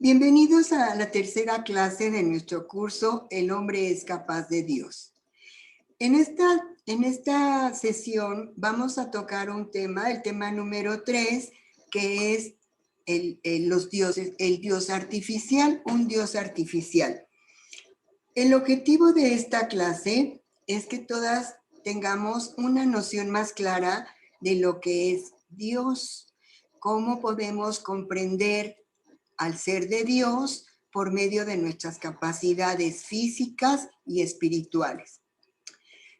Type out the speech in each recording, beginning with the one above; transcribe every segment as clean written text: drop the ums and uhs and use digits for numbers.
Bienvenidos a la tercera clase de nuestro curso El hombre es capaz de Dios. En esta sesión vamos a tocar un tema, el tema número 3, que es los dioses, el dios artificial, un dios artificial. El objetivo de esta clase es que todas tengamos una noción más clara de lo que es Dios, cómo podemos comprender al ser de Dios por medio de nuestras capacidades físicas y espirituales.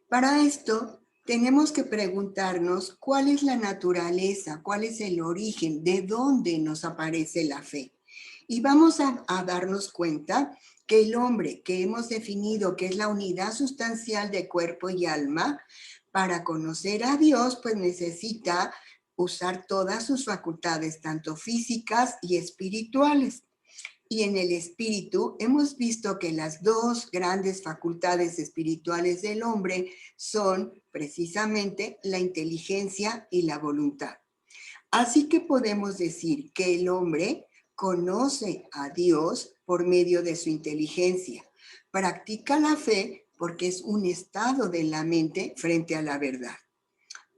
Para esto, tenemos que preguntarnos cuál es la naturaleza, cuál es el origen, de dónde nos aparece la fe. Y vamos a darnos cuenta que el hombre que hemos definido que es la unidad sustancial de cuerpo y alma, para conocer a Dios, pues necesita usar todas sus facultades, tanto físicas y espirituales. Y en el espíritu hemos visto que las dos grandes facultades espirituales del hombre son precisamente la inteligencia y la voluntad. Así que podemos decir que el hombre conoce a Dios por medio de su inteligencia, practica la fe porque es un estado de la mente frente a la verdad.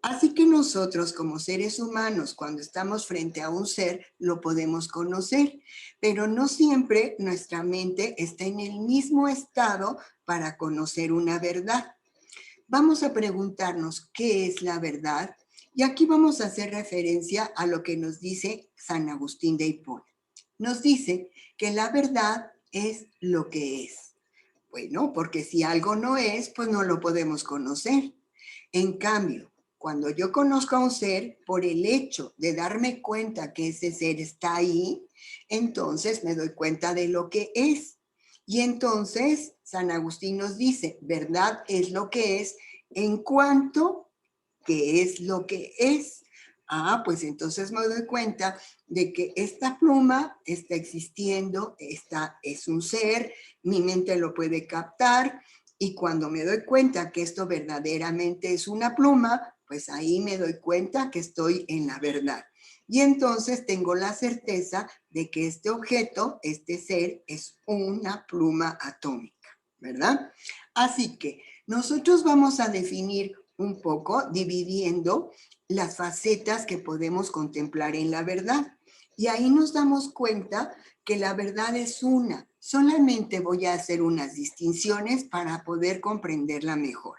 Así que nosotros como seres humanos, cuando estamos frente a un ser, lo podemos conocer, pero no siempre nuestra mente está en el mismo estado para conocer una verdad. Vamos a preguntarnos qué es la verdad, y aquí vamos a hacer referencia a lo que nos dice San Agustín de Hipona. Nos dice que la verdad es lo que es. Bueno, porque si algo no es, pues no lo podemos conocer. En cambio, cuando yo conozco a un ser, por el hecho de darme cuenta que ese ser está ahí, entonces me doy cuenta de lo que es. Y entonces San Agustín nos dice, verdad es lo que es en cuanto que es lo que es. Pues entonces me doy cuenta de que esta pluma está existiendo, es un ser, mi mente lo puede captar, y cuando me doy cuenta que esto verdaderamente es una pluma, pues ahí me doy cuenta que estoy en la verdad. Y entonces tengo la certeza de que este objeto, este ser, es una pluma atómica, ¿verdad? Así que nosotros vamos a definir un poco, dividiendo las facetas que podemos contemplar en la verdad. Y ahí nos damos cuenta que la verdad es una. Solamente voy a hacer unas distinciones para poder comprenderla mejor.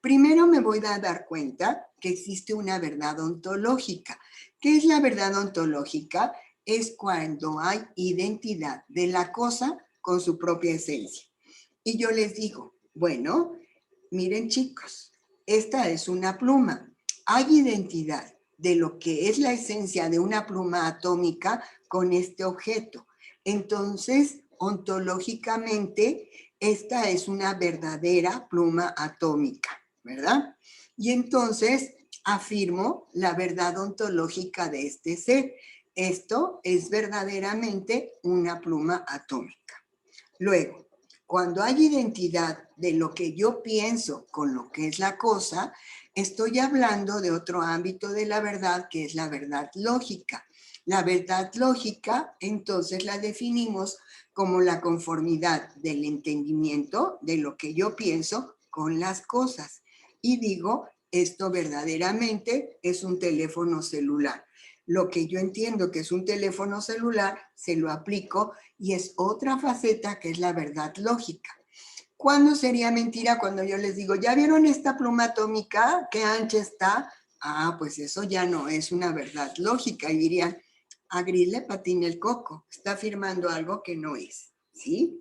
Primero me voy a dar cuenta que existe una verdad ontológica. ¿Qué es la verdad ontológica? Es cuando hay identidad de la cosa con su propia esencia. Y yo les digo, bueno, miren chicos, esta es una pluma. Hay identidad de lo que es la esencia de una pluma atómica con este objeto. Entonces, ontológicamente, esta es una verdadera pluma atómica, ¿verdad? Y entonces afirmo la verdad ontológica de este ser. Esto es verdaderamente una pluma atómica. Luego, cuando hay identidad de lo que yo pienso con lo que es la cosa, estoy hablando de otro ámbito de la verdad, que es la verdad lógica. La verdad lógica, entonces, la definimos como la conformidad del entendimiento de lo que yo pienso con las cosas. Y digo, esto verdaderamente es un teléfono celular. Lo que yo entiendo que es un teléfono celular, se lo aplico, y es otra faceta que es la verdad lógica. ¿Cuándo sería mentira? Cuando yo les digo, ¿ya vieron esta pluma atómica? ¿Qué ancha está? Pues eso ya no es una verdad lógica. Y dirían, a Gris le patina el coco, está afirmando algo que no es, ¿sí?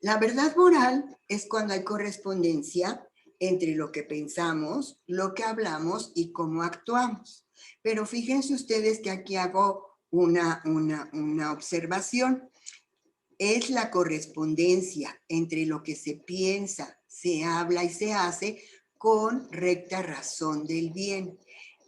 La verdad moral es cuando hay correspondencia entre lo que pensamos, lo que hablamos y cómo actuamos. Pero fíjense ustedes que aquí hago una observación. Es la correspondencia entre lo que se piensa, se habla y se hace con recta razón del bien.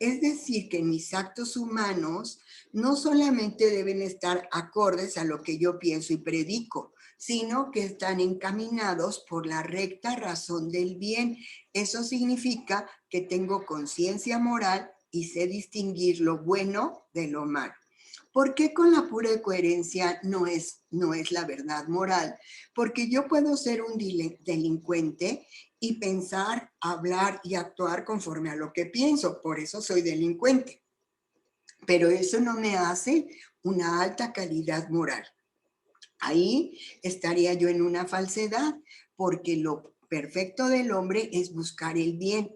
Es decir, que mis actos humanos no solamente deben estar acordes a lo que yo pienso y predico, sino que están encaminados por la recta razón del bien. Eso significa que tengo conciencia moral y sé distinguir lo bueno de lo malo. ¿Por qué con la pura coherencia no es la verdad moral? Porque yo puedo ser un delincuente y pensar, hablar y actuar conforme a lo que pienso, por eso soy delincuente. Pero eso no me hace una alta calidad moral. Ahí estaría yo en una falsedad, porque lo perfecto del hombre es buscar el bien,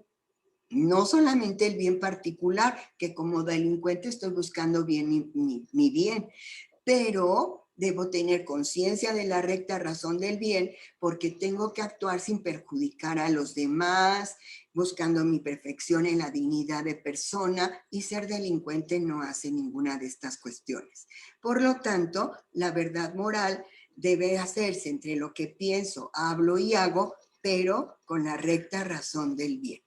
no solamente el bien particular, que como delincuente estoy buscando bien mi bien, pero debo tener conciencia de la recta razón del bien porque tengo que actuar sin perjudicar a los demás, buscando mi perfección en la dignidad de persona, y ser delincuente no hace ninguna de estas cuestiones. Por lo tanto, la verdad moral debe hacerse entre lo que pienso, hablo y hago, pero con la recta razón del bien.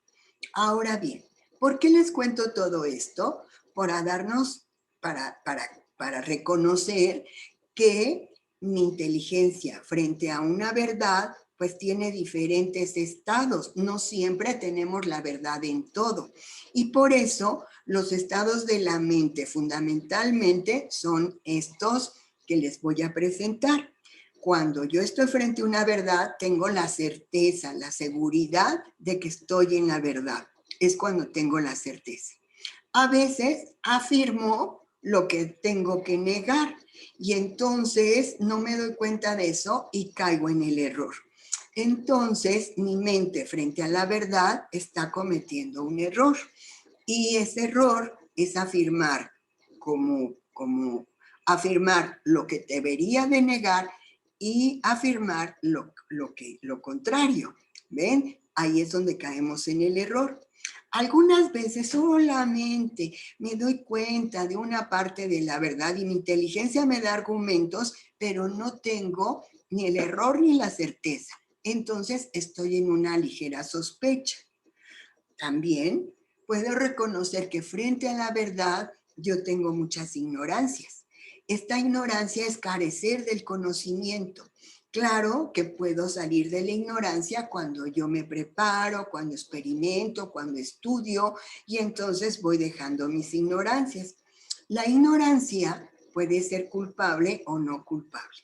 Ahora bien, ¿por qué les cuento todo esto? Para darnos, para reconocer que mi inteligencia frente a una verdad pues tiene diferentes estados. No siempre tenemos la verdad en todo. Y por eso los estados de la mente fundamentalmente son estos que les voy a presentar. Cuando yo estoy frente a una verdad, tengo la certeza, la seguridad de que estoy en la verdad. Es cuando tengo la certeza. A veces afirmo lo que tengo que negar y entonces no me doy cuenta de eso y caigo en el error. Entonces mi mente frente a la verdad está cometiendo un error y ese error es afirmar como afirmar lo que debería de negar y afirmar lo contrario. ¿Ven? Ahí es donde caemos en el error. Algunas veces solamente me doy cuenta de una parte de la verdad y mi inteligencia me da argumentos, pero no tengo ni el error ni la certeza. Entonces estoy en una ligera sospecha. También puedo reconocer que frente a la verdad yo tengo muchas ignorancias. Esta ignorancia es carecer del conocimiento. Claro que puedo salir de la ignorancia cuando yo me preparo, cuando experimento, cuando estudio y entonces voy dejando mis ignorancias. La ignorancia puede ser culpable o no culpable.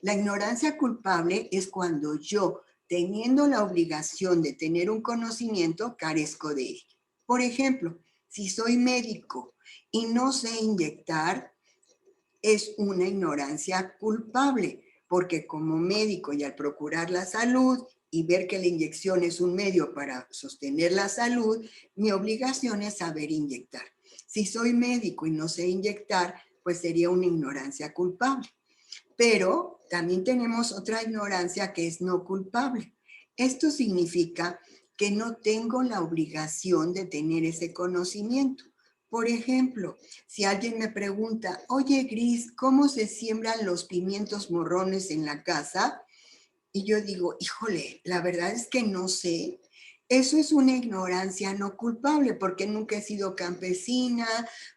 La ignorancia culpable es cuando yo, teniendo la obligación de tener un conocimiento, carezco de ello. Por ejemplo, si soy médico y no sé inyectar, es una ignorancia culpable, porque como médico y al procurar la salud y ver que la inyección es un medio para sostener la salud, mi obligación es saber inyectar. Si soy médico y no sé inyectar, pues sería una ignorancia culpable. Pero también tenemos otra ignorancia que es no culpable. Esto significa que no tengo la obligación de tener ese conocimiento. Por ejemplo, si alguien me pregunta, oye Gris, ¿cómo se siembran los pimientos morrones en la casa? Y yo digo, híjole, la verdad es que no sé. Eso es una ignorancia no culpable porque nunca he sido campesina,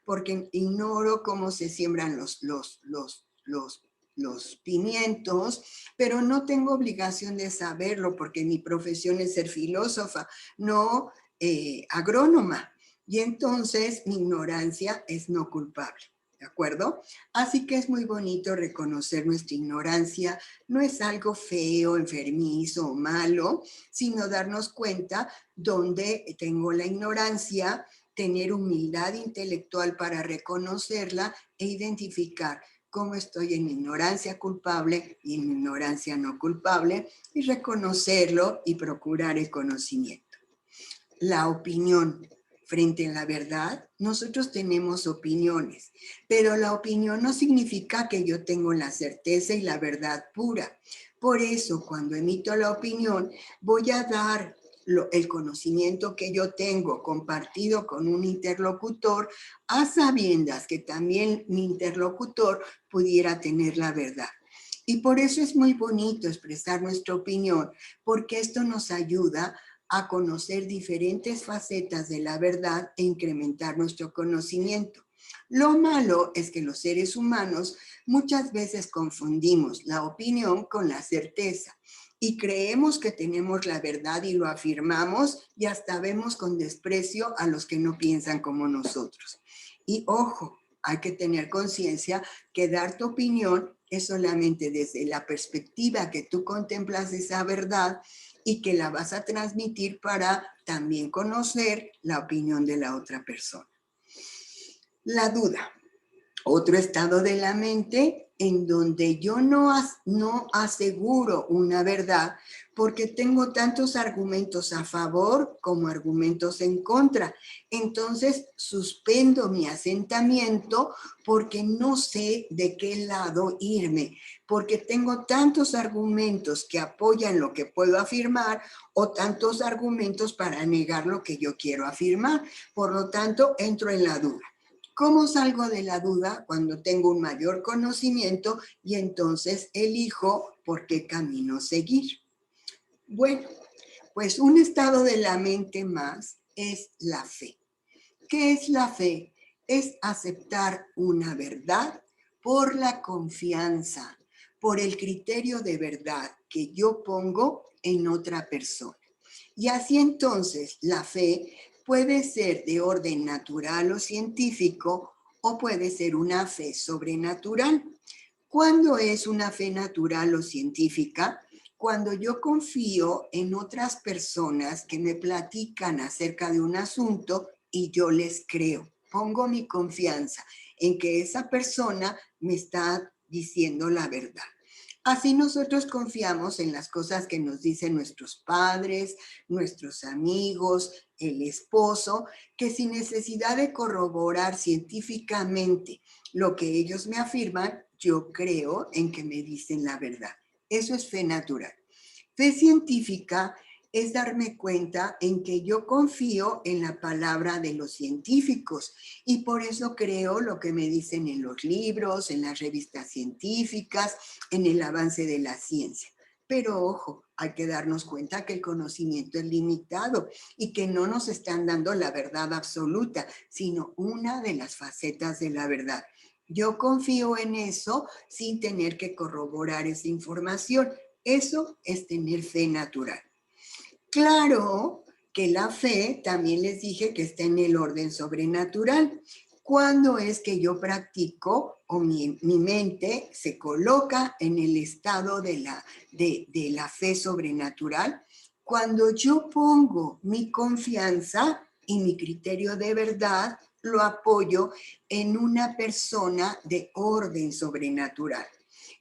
porque ignoro cómo se siembran los pimientos, pero no tengo obligación de saberlo porque mi profesión es ser filósofa, no agrónoma. Y entonces mi ignorancia es no culpable, ¿de acuerdo? Así que es muy bonito reconocer nuestra ignorancia. No es algo feo, enfermizo o malo, sino darnos cuenta dónde tengo la ignorancia, tener humildad intelectual para reconocerla e identificar cómo estoy en ignorancia culpable y en ignorancia no culpable, y reconocerlo y procurar el conocimiento. La opinión frente a la verdad, nosotros tenemos opiniones, pero la opinión no significa que yo tengo la certeza y la verdad pura. Por eso, cuando emito la opinión, voy a dar el conocimiento que yo tengo compartido con un interlocutor, a sabiendas que también mi interlocutor pudiera tener la verdad. Y por eso es muy bonito expresar nuestra opinión, porque esto nos ayuda a conocer diferentes facetas de la verdad e incrementar nuestro conocimiento. Lo malo es que los seres humanos muchas veces confundimos la opinión con la certeza y creemos que tenemos la verdad y lo afirmamos y hasta vemos con desprecio a los que no piensan como nosotros. Y ojo, hay que tener conciencia que dar tu opinión es solamente desde la perspectiva que tú contemplas esa verdad y que la vas a transmitir para también conocer la opinión de la otra persona. La duda. Otro estado de la mente en donde yo no aseguro una verdad porque tengo tantos argumentos a favor como argumentos en contra. Entonces suspendo mi asentamiento porque no sé de qué lado irme, porque tengo tantos argumentos que apoyan lo que puedo afirmar o tantos argumentos para negar lo que yo quiero afirmar. Por lo tanto, entro en la duda. ¿Cómo salgo de la duda? Cuando tengo un mayor conocimiento y entonces elijo por qué camino seguir. Bueno, pues un estado de la mente más es la fe. ¿Qué es la fe? Es aceptar una verdad por la confianza, por el criterio de verdad que yo pongo en otra persona. Y así entonces la fe puede ser de orden natural o científico o puede ser una fe sobrenatural. ¿Cuándo es una fe natural o científica? Cuando yo confío en otras personas que me platican acerca de un asunto y yo les creo. Pongo mi confianza en que esa persona me está diciendo la verdad. Así nosotros confiamos en las cosas que nos dicen nuestros padres, nuestros amigos, el esposo, que sin necesidad de corroborar científicamente lo que ellos me afirman, yo creo en que me dicen la verdad. Eso es fe natural. Fe científica es darme cuenta en que yo confío en la palabra de los científicos y por eso creo lo que me dicen en los libros, en las revistas científicas, en el avance de la ciencia. Pero ojo, hay que darnos cuenta que el conocimiento es limitado y que no nos están dando la verdad absoluta, sino una de las facetas de la verdad. Yo confío en eso sin tener que corroborar esa información. Eso es tener fe natural. Claro que la fe, también les dije que está en el orden sobrenatural. ¿Cuándo es que yo practico o mi mente se coloca en el estado de la fe sobrenatural? Cuando yo pongo mi confianza y mi criterio de verdad, lo apoyo en una persona de orden sobrenatural.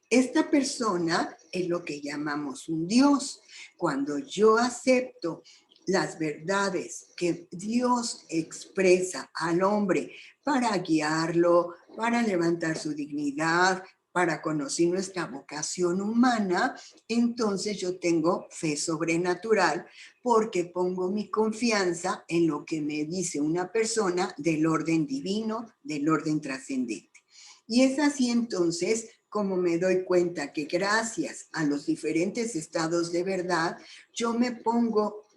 Esta persona es lo que llamamos un Dios. Cuando yo acepto las verdades que Dios expresa al hombre para guiarlo, para levantar su dignidad, para conocer nuestra vocación humana, entonces yo tengo fe sobrenatural porque pongo mi confianza en lo que me dice una persona del orden divino, del orden trascendente. Y es así entonces como me doy cuenta que gracias a los diferentes estados de verdad, yo me pongo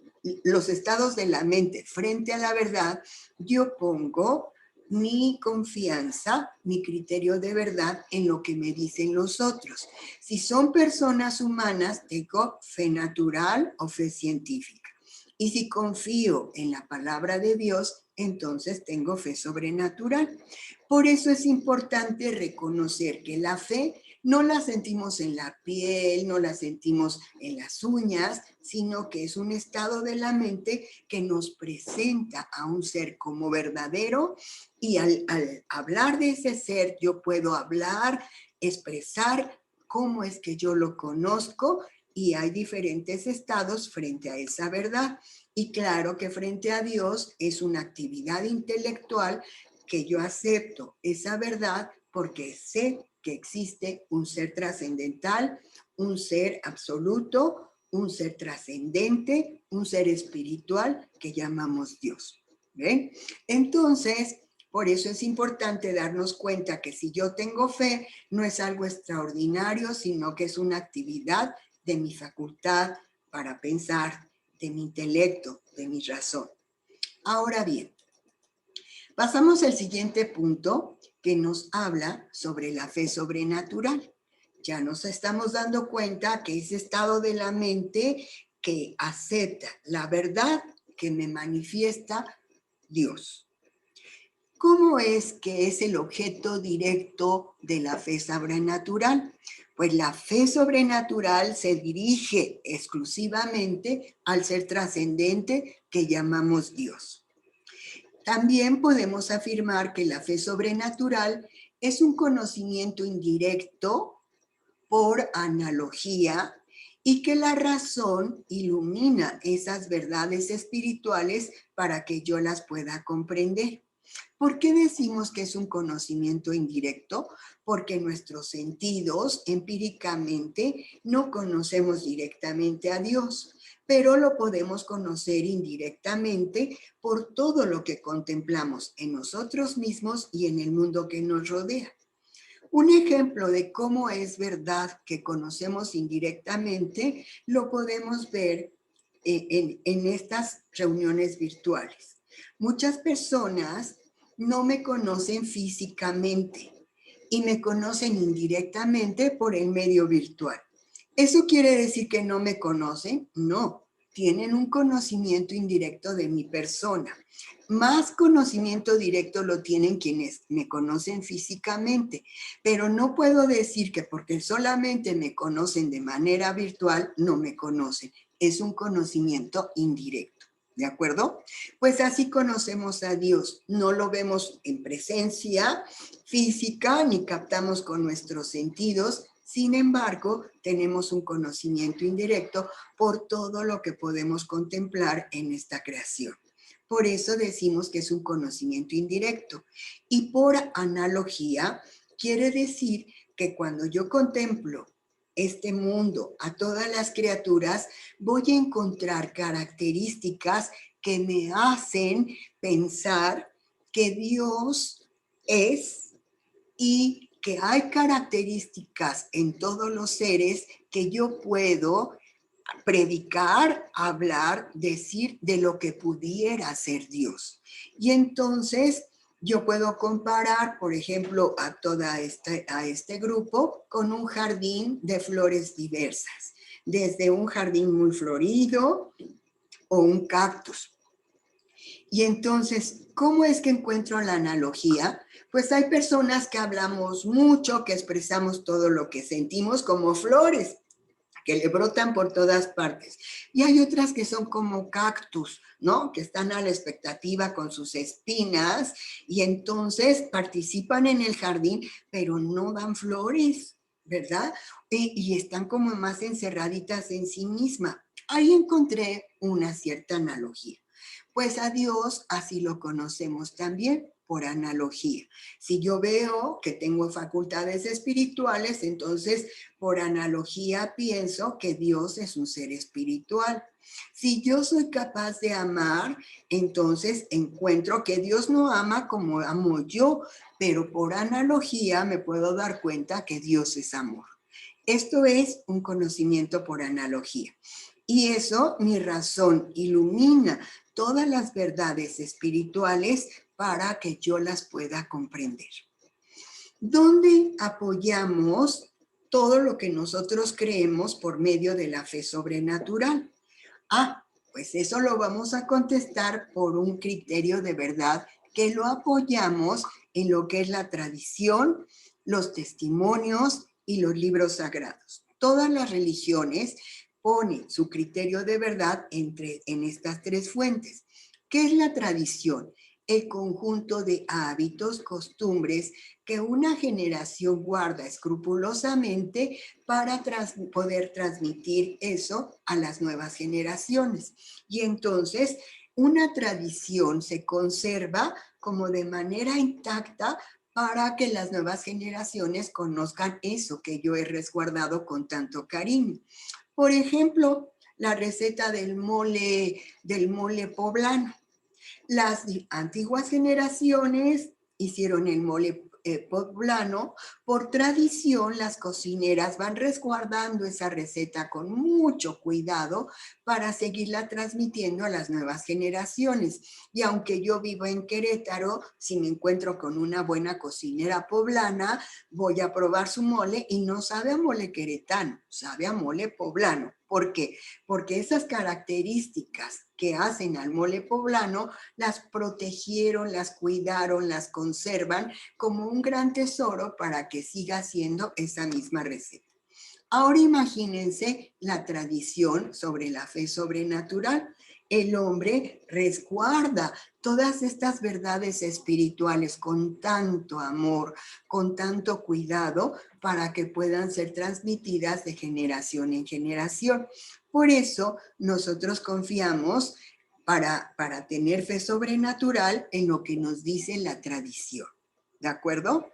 los estados de la mente frente a la verdad, yo pongo mi confianza, mi criterio de verdad en lo que me dicen los otros. Si son personas humanas, tengo fe natural o fe científica. Y si confío en la palabra de Dios, entonces tengo fe sobrenatural. Por eso es importante reconocer que la fe no la sentimos en la piel, no la sentimos en las uñas, sino que es un estado de la mente que nos presenta a un ser como verdadero y al hablar de ese ser yo puedo hablar, expresar cómo es que yo lo conozco y hay diferentes estados frente a esa verdad. Y claro que frente a Dios es una actividad intelectual que yo acepto esa verdad porque sé que existe un ser trascendental, un ser absoluto, un ser trascendente, un ser espiritual que llamamos Dios. ¿Ven? Entonces, por eso es importante darnos cuenta que si yo tengo fe, no es algo extraordinario, sino que es una actividad de mi facultad para pensar, de mi intelecto, de mi razón. Ahora bien, pasamos al siguiente punto que nos habla sobre la fe sobrenatural. Ya nos estamos dando cuenta que ese estado de la mente que acepta la verdad que me manifiesta Dios. ¿Cómo es que es el objeto directo de la fe sobrenatural? Pues la fe sobrenatural se dirige exclusivamente al ser trascendente que llamamos Dios. También podemos afirmar que la fe sobrenatural es un conocimiento indirecto por analogía y que la razón ilumina esas verdades espirituales para que yo las pueda comprender. ¿Por qué decimos que es un conocimiento indirecto? Porque nuestros sentidos empíricamente no conocemos directamente a Dios, pero lo podemos conocer indirectamente por todo lo que contemplamos en nosotros mismos y en el mundo que nos rodea. Un ejemplo de cómo es verdad que conocemos indirectamente lo podemos ver en estas reuniones virtuales. Muchas personas no me conocen físicamente y me conocen indirectamente por el medio virtual. ¿Eso quiere decir que no me conocen? No, tienen un conocimiento indirecto de mi persona. Más conocimiento directo lo tienen quienes me conocen físicamente, pero no puedo decir que porque solamente me conocen de manera virtual, no me conocen. Es un conocimiento indirecto, ¿de acuerdo? Pues así conocemos a Dios. No lo vemos en presencia física ni captamos con nuestros sentidos. Sin embargo, tenemos un conocimiento indirecto por todo lo que podemos contemplar en esta creación. Por eso decimos que es un conocimiento indirecto. Y por analogía, quiere decir que cuando yo contemplo este mundo, a todas las criaturas, voy a encontrar características que me hacen pensar que Dios es y que hay características en todos los seres que yo puedo predicar, hablar, decir de lo que pudiera ser Dios. Y entonces yo puedo comparar, por ejemplo, a este grupo con un jardín de flores diversas, desde un jardín muy florido o un cactus. Y entonces, ¿cómo es que encuentro la analogía? Pues hay personas que hablamos mucho, que expresamos todo lo que sentimos como flores, que le brotan por todas partes. Y hay otras que son como cactus, ¿no? Que están a la expectativa con sus espinas y entonces participan en el jardín, pero no dan flores, ¿verdad? Y están como más encerraditas en sí misma. Ahí encontré una cierta analogía. Pues a Dios así lo conocemos también por analogía. Si yo veo que tengo facultades espirituales, entonces por analogía pienso que Dios es un ser espiritual. Si yo soy capaz de amar, entonces encuentro que Dios no ama como amo yo, pero por analogía me puedo dar cuenta que Dios es amor. Esto es un conocimiento por analogía. Y eso, mi razón ilumina todas las verdades espirituales para que yo las pueda comprender. ¿Dónde apoyamos todo lo que nosotros creemos por medio de la fe sobrenatural? Pues eso lo vamos a contestar por un criterio de verdad que lo apoyamos en lo que es la tradición, los testimonios y los libros sagrados. Todas las religiones ponen su criterio de verdad en estas tres fuentes. ¿Qué es la tradición? El conjunto de hábitos, costumbres que una generación guarda escrupulosamente para poder transmitir eso a las nuevas generaciones. Y entonces una tradición se conserva como de manera intacta para que las nuevas generaciones conozcan eso que yo he resguardado con tanto cariño. Por ejemplo, la receta del mole poblano. Las antiguas generaciones hicieron el mole poblano. Por tradición, las cocineras van resguardando esa receta con mucho cuidado para seguirla transmitiendo a las nuevas generaciones. Y aunque yo vivo en Querétaro, si me encuentro con una buena cocinera poblana, voy a probar su mole y no sabe a mole queretano, sabe a mole poblano. ¿Por qué? Porque esas características que hacen al mole poblano las protegieron, las cuidaron, las conservan como un gran tesoro para que siga siendo esa misma receta. Ahora imagínense la tradición sobre la fe sobrenatural. El hombre resguarda todas estas verdades espirituales con tanto amor, con tanto cuidado, para que puedan ser transmitidas de generación en generación. Por eso nosotros confiamos para tener fe sobrenatural en lo que nos dice la tradición. ¿De acuerdo?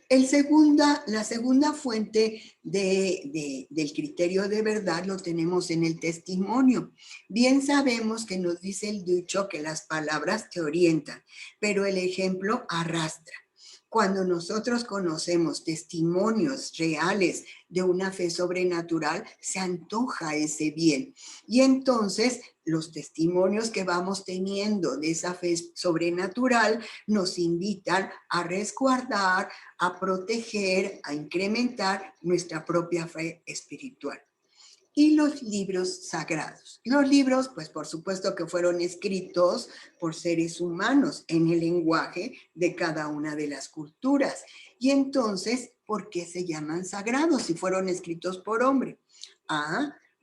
La segunda fuente del criterio de verdad lo tenemos en el testimonio. Bien sabemos que nos dice el dicho que las palabras te orientan, pero el ejemplo arrastra. Cuando nosotros conocemos testimonios reales de una fe sobrenatural, se antoja ese bien. Y entonces los testimonios que vamos teniendo de esa fe sobrenatural nos invitan a resguardar, a proteger, a incrementar nuestra propia fe espiritual. Y los libros sagrados. Los libros, pues por supuesto que fueron escritos por seres humanos en el lenguaje de cada una de las culturas. Y entonces, ¿por qué se llaman sagrados si fueron escritos por hombre?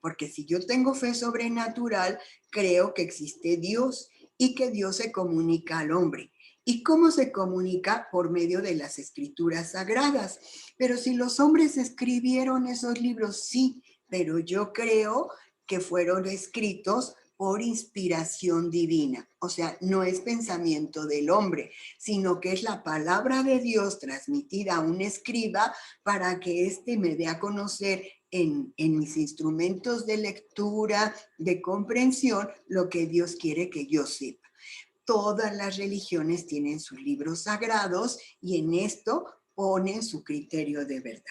Porque si yo tengo fe sobrenatural, creo que existe Dios y que Dios se comunica al hombre. ¿Y cómo se comunica? Por medio de las escrituras sagradas. Pero si los hombres escribieron esos libros, sí, pero yo creo que fueron escritos por inspiración divina. O sea, no es pensamiento del hombre, sino que es la palabra de Dios transmitida a un escriba para que éste me dé a conocer en mis instrumentos de lectura, de comprensión, lo que Dios quiere que yo sepa. Todas las religiones tienen sus libros sagrados y en esto ponen su criterio de verdad.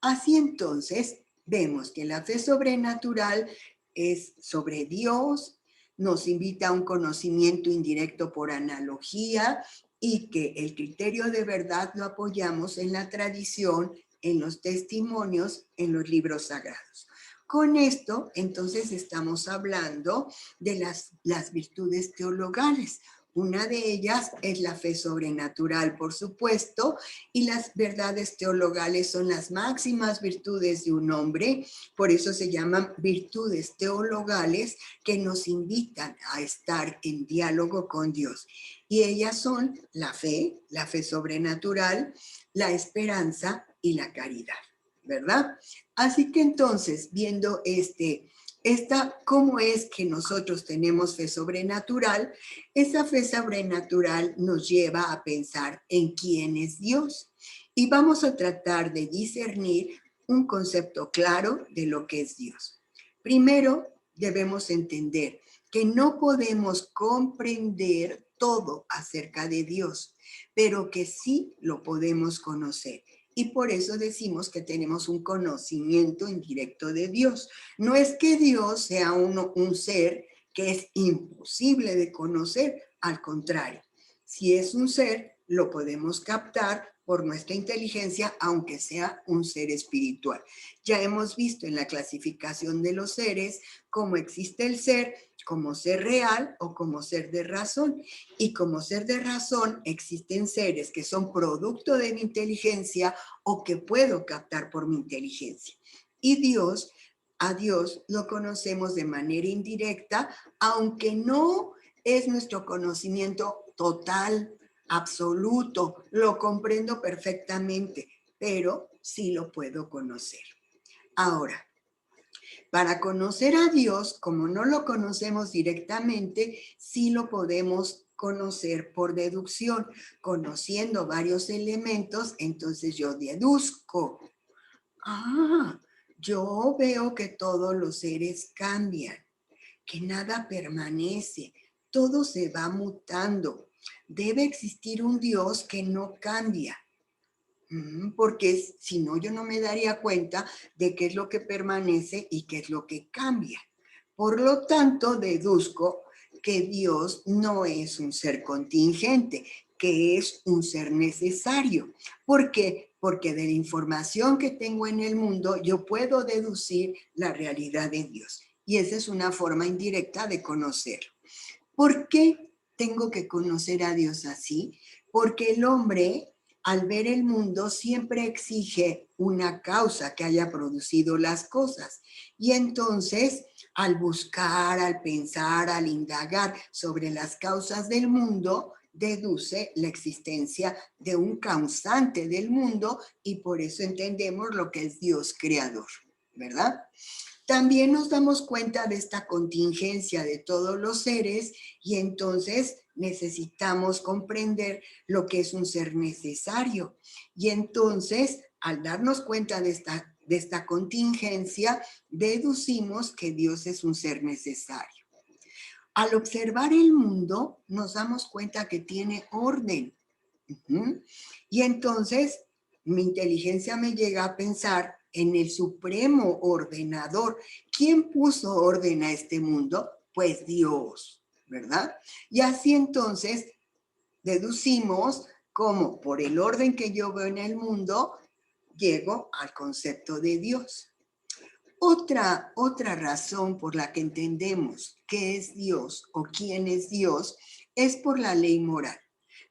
Así entonces, vemos que la fe sobrenatural es sobre Dios, nos invita a un conocimiento indirecto por analogía y que el criterio de verdad lo apoyamos en la tradición, en los testimonios, en los libros sagrados. Con esto, entonces, estamos hablando de las virtudes teologales. Una de ellas es la fe sobrenatural, por supuesto, y las verdades teologales son las máximas virtudes de un hombre, por eso se llaman virtudes teologales que nos invitan a estar en diálogo con Dios. Y ellas son la fe sobrenatural, la esperanza y la caridad, ¿verdad? Así que entonces, viendo cómo es que nosotros tenemos fe sobrenatural, esa fe sobrenatural nos lleva a pensar en quién es Dios. Y vamos a tratar de discernir un concepto claro de lo que es Dios. Primero, debemos entender que no podemos comprender todo acerca de Dios, pero que sí lo podemos conocer. Y por eso decimos que tenemos un conocimiento indirecto de Dios. No es que Dios sea un ser que es imposible de conocer, al contrario. Si es un ser, lo podemos captar por nuestra inteligencia, aunque sea un ser espiritual. Ya hemos visto en la clasificación de los seres cómo existe el ser como ser real o como ser de razón. Y como ser de razón existen seres que son producto de mi inteligencia o que puedo captar por mi inteligencia. Y a Dios lo conocemos de manera indirecta, aunque no es nuestro conocimiento total, absoluto, lo comprendo perfectamente, pero sí lo puedo conocer. Ahora, para conocer a Dios, como no lo conocemos directamente, sí lo podemos conocer por deducción. Conociendo varios elementos, entonces yo deduzco. Yo veo que todos los seres cambian, que nada permanece, todo se va mutando. Debe existir un Dios que no cambia. Porque si no, yo no me daría cuenta de qué es lo que permanece y qué es lo que cambia. Por lo tanto, deduzco que Dios no es un ser contingente, que es un ser necesario. ¿Por qué? Porque de la información que tengo en el mundo yo puedo deducir la realidad de Dios. Y esa es una forma indirecta de conocerlo. ¿Por qué tengo que conocer a Dios así? Porque el hombre, al ver el mundo, siempre exige una causa que haya producido las cosas. Y entonces, al buscar, al pensar, al indagar sobre las causas del mundo, deduce la existencia de un causante del mundo y por eso entendemos lo que es Dios creador, ¿verdad? También nos damos cuenta de esta contingencia de todos los seres y entonces necesitamos comprender lo que es un ser necesario. Y entonces, al darnos cuenta de esta contingencia, deducimos que Dios es un ser necesario. Al observar el mundo, nos damos cuenta que tiene orden. Y entonces, mi inteligencia me llega a pensar en el supremo ordenador. ¿Quién puso orden a este mundo? Pues Dios, ¿verdad? Y así entonces deducimos cómo por el orden que yo veo en el mundo, llego al concepto de Dios. Otra razón por la que entendemos qué es Dios o quién es Dios es por la ley moral.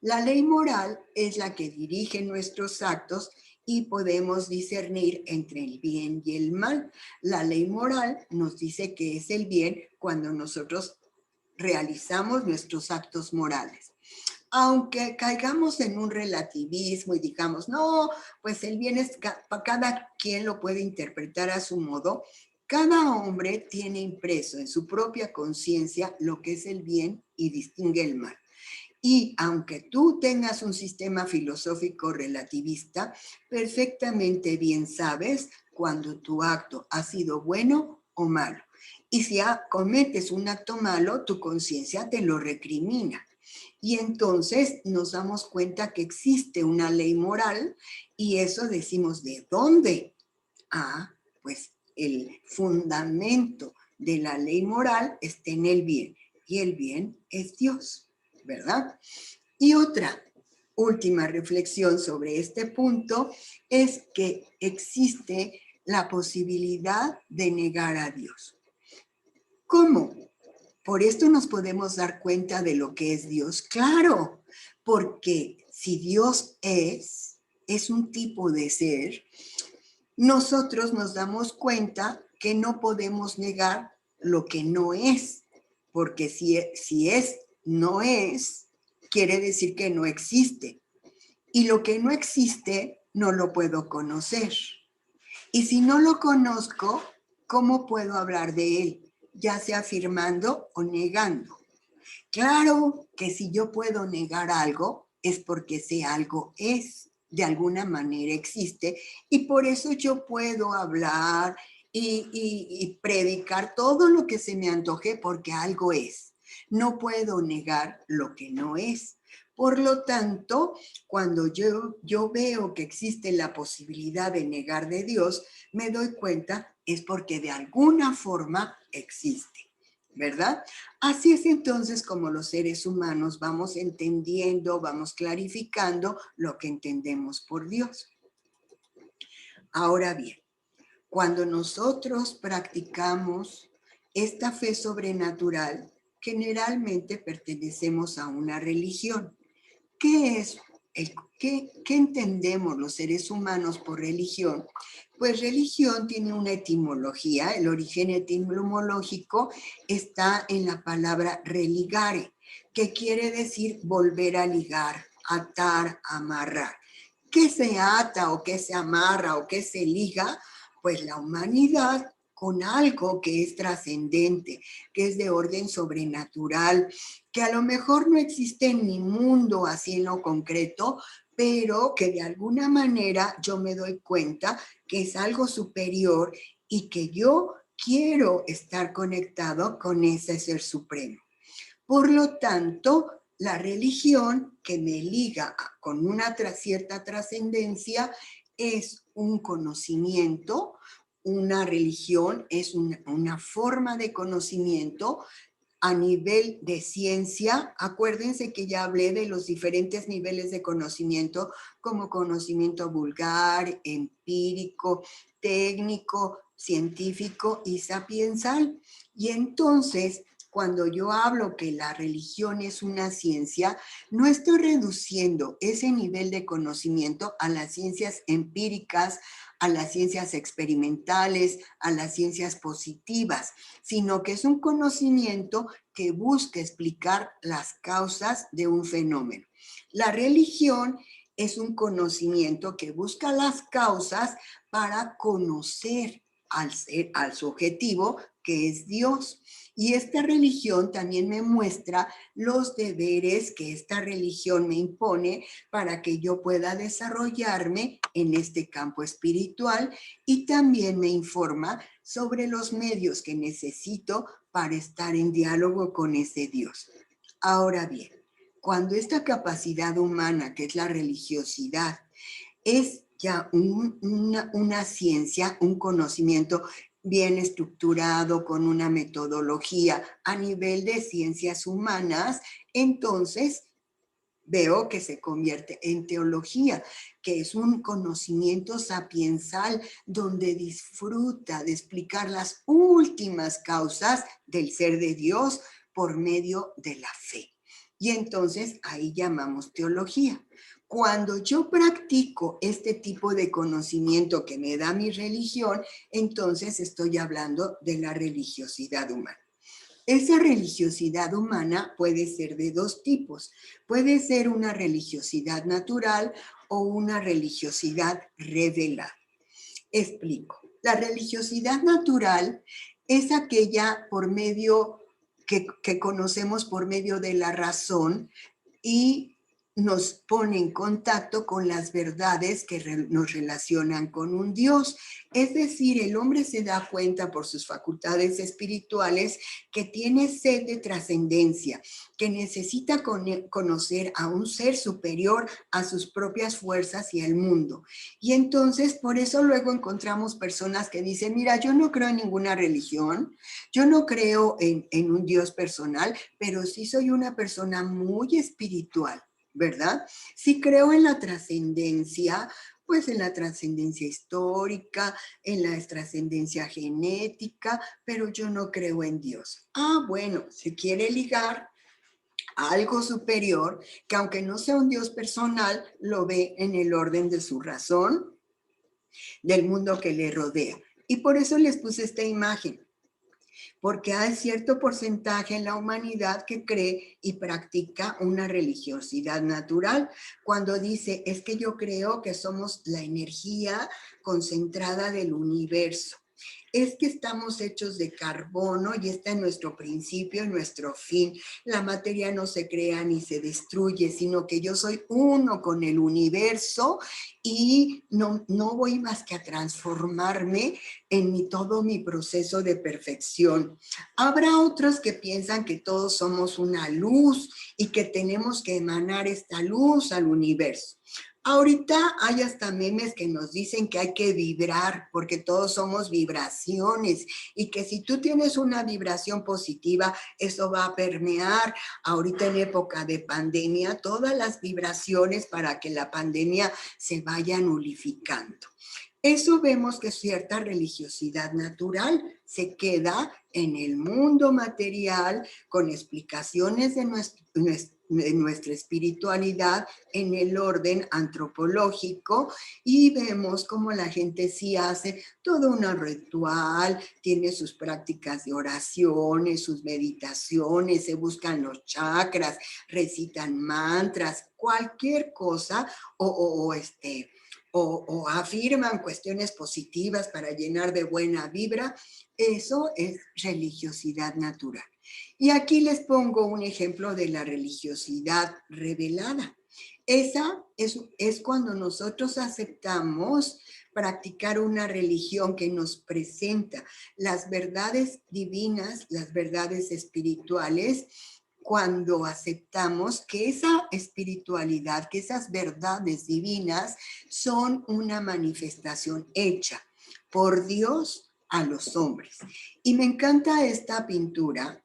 La ley moral es la que dirige nuestros actos y podemos discernir entre el bien y el mal. La ley moral nos dice que es el bien cuando nosotros realizamos nuestros actos morales. Aunque caigamos en un relativismo y digamos, no, pues el bien es, cada quien lo puede interpretar a su modo, cada hombre tiene impreso en su propia conciencia lo que es el bien y distingue el mal. Y aunque tú tengas un sistema filosófico relativista, perfectamente bien sabes cuando tu acto ha sido bueno o malo. Y si cometes un acto malo, tu conciencia te lo recrimina. Y entonces nos damos cuenta que existe una ley moral y eso decimos, ¿de dónde? Ah, pues el fundamento de la ley moral está en el bien y el bien es Dios, ¿verdad? Y otra última reflexión sobre este punto es que existe la posibilidad de negar a Dios. ¿Cómo? Por esto nos podemos dar cuenta de lo que es Dios. Claro, porque si Dios es un tipo de ser, nosotros nos damos cuenta que no podemos negar lo que no es, porque si no es, quiere decir que no existe. Y lo que no existe, no lo puedo conocer. Y si no lo conozco, ¿cómo puedo hablar de él? Ya sea afirmando o negando. Claro que si yo puedo negar algo, es porque ese algo es, de alguna manera existe, y por eso yo puedo hablar y predicar todo lo que se me antoje porque algo es. No puedo negar lo que no es. Por lo tanto, cuando yo veo que existe la posibilidad de negar de Dios, me doy cuenta es porque de alguna forma existe, ¿verdad? Así es entonces como los seres humanos vamos entendiendo, vamos clarificando lo que entendemos por Dios. Ahora bien, cuando nosotros practicamos esta fe sobrenatural, generalmente pertenecemos a una religión. ¿Qué es? ¿Qué entendemos los seres humanos por religión? Pues religión tiene una etimología, el origen etimológico está en la palabra religare, que quiere decir volver a ligar, atar, amarrar. ¿Qué se ata o qué se amarra o qué se liga? Pues la humanidad con algo que es trascendente, que es de orden sobrenatural, que a lo mejor no existe en mi mundo así en lo concreto, pero que de alguna manera yo me doy cuenta que es algo superior y que yo quiero estar conectado con ese ser supremo. Por lo tanto, la religión que me liga con una cierta trascendencia es un conocimiento, una religión es una forma de conocimiento a nivel de ciencia. Acuérdense que ya hablé de los diferentes niveles de conocimiento, como conocimiento vulgar, empírico, técnico, científico y sapiensal. Y entonces, cuando yo hablo que la religión es una ciencia, no estoy reduciendo ese nivel de conocimiento a las ciencias empíricas, a las ciencias experimentales, a las ciencias positivas, sino que es un conocimiento que busca explicar las causas de un fenómeno. La religión es un conocimiento que busca las causas para conocer al su objetivo, que es Dios. Y esta religión también me muestra los deberes que esta religión me impone para que yo pueda desarrollarme en este campo espiritual, y también me informa sobre los medios que necesito para estar en diálogo con ese Dios. Ahora bien, cuando esta capacidad humana, que es la religiosidad, es ya una ciencia, un conocimiento bien estructurado, con una metodología a nivel de ciencias humanas, entonces veo que se convierte en teología, que es un conocimiento sapiensal donde disfruta de explicar las últimas causas del ser de Dios por medio de la fe. Y entonces ahí llamamos teología. Cuando yo practico este tipo de conocimiento que me da mi religión, entonces estoy hablando de la religiosidad humana. Esa religiosidad humana puede ser de dos tipos. Puede ser una religiosidad natural o una religiosidad revelada. Explico. La religiosidad natural es aquella por medio que conocemos por medio de la razón y nos pone en contacto con las verdades que nos relacionan con un Dios. Es decir, el hombre se da cuenta por sus facultades espirituales que tiene sed de trascendencia, que necesita conocer a un ser superior a sus propias fuerzas y al mundo. Y entonces, por eso luego encontramos personas que dicen, mira, yo no creo en ninguna religión, yo no creo en un Dios personal, pero sí soy una persona muy espiritual, ¿verdad? Sí creo en la trascendencia, pues en la trascendencia histórica, en la trascendencia genética, pero yo no creo en Dios. Ah, bueno, se quiere ligar a algo superior, que aunque no sea un Dios personal, lo ve en el orden de su razón, del mundo que le rodea. Y por eso les puse esta imagen, porque hay cierto porcentaje en la humanidad que cree y practica una religiosidad natural. Cuando dice, es que yo creo que somos la energía concentrada del universo. Es que estamos hechos de carbono y está en nuestro principio, en nuestro fin. La materia no se crea ni se destruye, sino que yo soy uno con el universo y no voy más que a transformarme en todo mi proceso de perfección. Habrá otros que piensan que todos somos una luz y que tenemos que emanar esta luz al universo. Ahorita hay hasta memes que nos dicen que hay que vibrar, porque todos somos vibraciones, y que si tú tienes una vibración positiva, eso va a permear. Ahorita en época de pandemia, todas las vibraciones para que la pandemia se vaya nulificando. Eso vemos que cierta religiosidad natural se queda en el mundo material con explicaciones de nuestra espiritualidad en el orden antropológico, y vemos cómo la gente sí hace todo un ritual, tiene sus prácticas de oraciones, sus meditaciones, se buscan los chakras, recitan mantras, cualquier cosa, o afirman cuestiones positivas para llenar de buena vibra. Eso es religiosidad natural. Y aquí les pongo un ejemplo de la religiosidad revelada. Esa es cuando nosotros aceptamos practicar una religión que nos presenta las verdades divinas, las verdades espirituales, cuando aceptamos que esa espiritualidad, que esas verdades divinas son una manifestación hecha por Dios a los hombres. Y me encanta esta pintura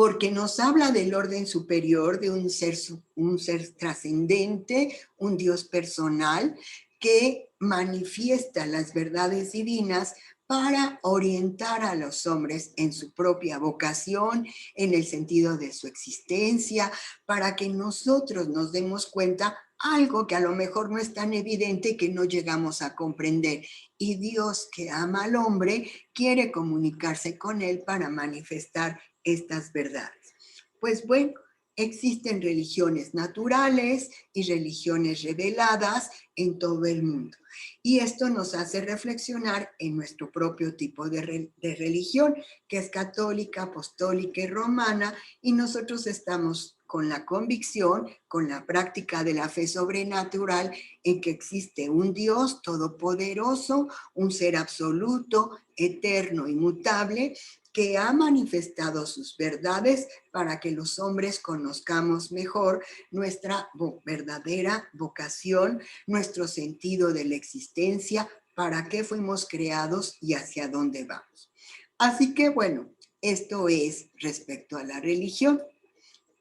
porque nos habla del orden superior, de un ser trascendente, un Dios personal que manifiesta las verdades divinas para orientar a los hombres en su propia vocación, en el sentido de su existencia, para que nosotros nos demos cuenta algo que a lo mejor no es tan evidente que no llegamos a comprender. Y Dios, que ama al hombre, quiere comunicarse con él para manifestar estas verdades. Pues bueno, existen religiones naturales y religiones reveladas en todo el mundo. Y esto nos hace reflexionar en nuestro propio tipo de religión, que es católica, apostólica y romana, y nosotros estamos con la convicción, con la práctica de la fe sobrenatural, en que existe un Dios todopoderoso, un ser absoluto, eterno, inmutable, que ha manifestado sus verdades para que los hombres conozcamos mejor nuestra verdadera vocación, nuestro sentido de la existencia, para qué fuimos creados y hacia dónde vamos. Así que bueno, esto es respecto a la religión.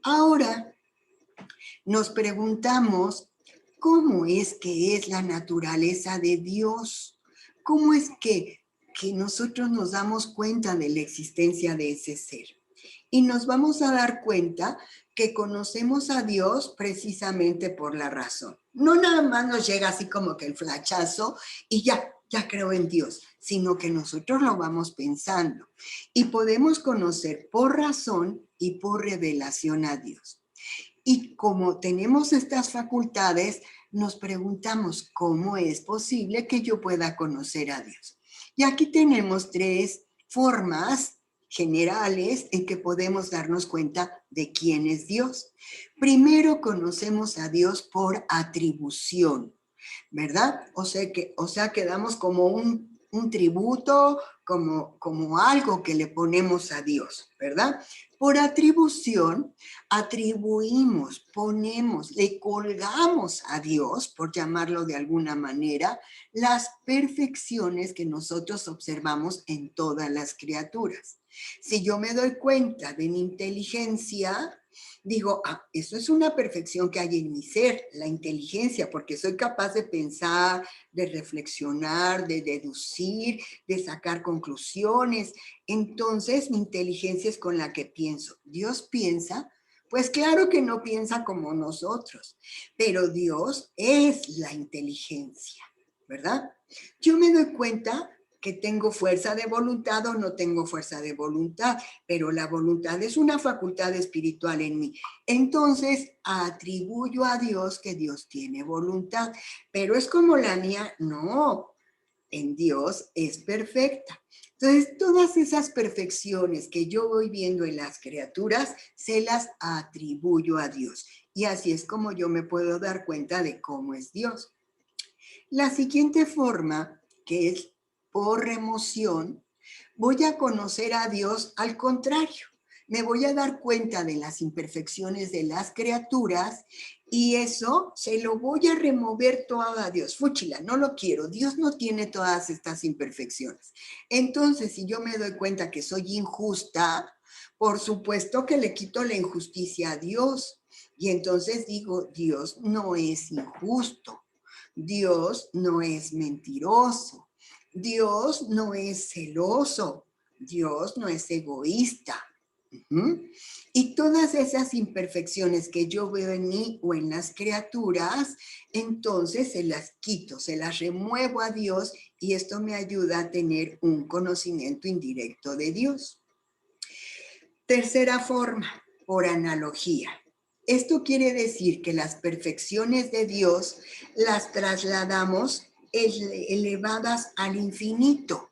Ahora nos preguntamos, ¿cómo es que es la naturaleza de Dios? ¿Cómo es que nosotros nos damos cuenta de la existencia de ese ser? Y nos vamos a dar cuenta que conocemos a Dios precisamente por la razón. No nada más nos llega así como que el flachazo y ya creo en Dios, sino que nosotros lo vamos pensando y podemos conocer por razón y por revelación a Dios. Y como tenemos estas facultades, nos preguntamos cómo es posible que yo pueda conocer a Dios. Y aquí tenemos 3 formas generales en que podemos darnos cuenta de quién es Dios. Primero, conocemos a Dios por atribución, ¿verdad? O sea que damos como un tributo, como algo que le ponemos a Dios, ¿verdad? Por atribución, atribuimos, ponemos, le colgamos a Dios, por llamarlo de alguna manera, las perfecciones que nosotros observamos en todas las criaturas. Si yo me doy cuenta de mi inteligencia, digo, eso es una perfección que hay en mi ser, la inteligencia, porque soy capaz de pensar, de reflexionar, de deducir, de sacar conclusiones. Entonces, mi inteligencia es con la que pienso. ¿Dios piensa? Pues claro que no piensa como nosotros, pero Dios es la inteligencia, ¿verdad? Yo me doy cuenta que tengo fuerza de voluntad o no tengo fuerza de voluntad, pero la voluntad es una facultad espiritual en mí. Entonces, atribuyo a Dios que Dios tiene voluntad, pero es como la mía, no, en Dios es perfecta. Entonces, todas esas perfecciones que yo voy viendo en las criaturas, se las atribuyo a Dios. Y así es como yo me puedo dar cuenta de cómo es Dios. La siguiente forma, que es por remoción, voy a conocer a Dios al contrario. Me voy a dar cuenta de las imperfecciones de las criaturas y eso se lo voy a remover todo a Dios. Fúchila, no lo quiero. Dios no tiene todas estas imperfecciones. Entonces, si yo me doy cuenta que soy injusta, por supuesto que le quito la injusticia a Dios. Y entonces digo, Dios no es injusto. Dios no es mentiroso. Dios no es celoso. Dios no es egoísta. Y todas esas imperfecciones que yo veo en mí o en las criaturas, entonces se las quito, se las remuevo a Dios y esto me ayuda a tener un conocimiento indirecto de Dios. Tercera forma, por analogía. Esto quiere decir que las perfecciones de Dios las trasladamos elevadas al infinito.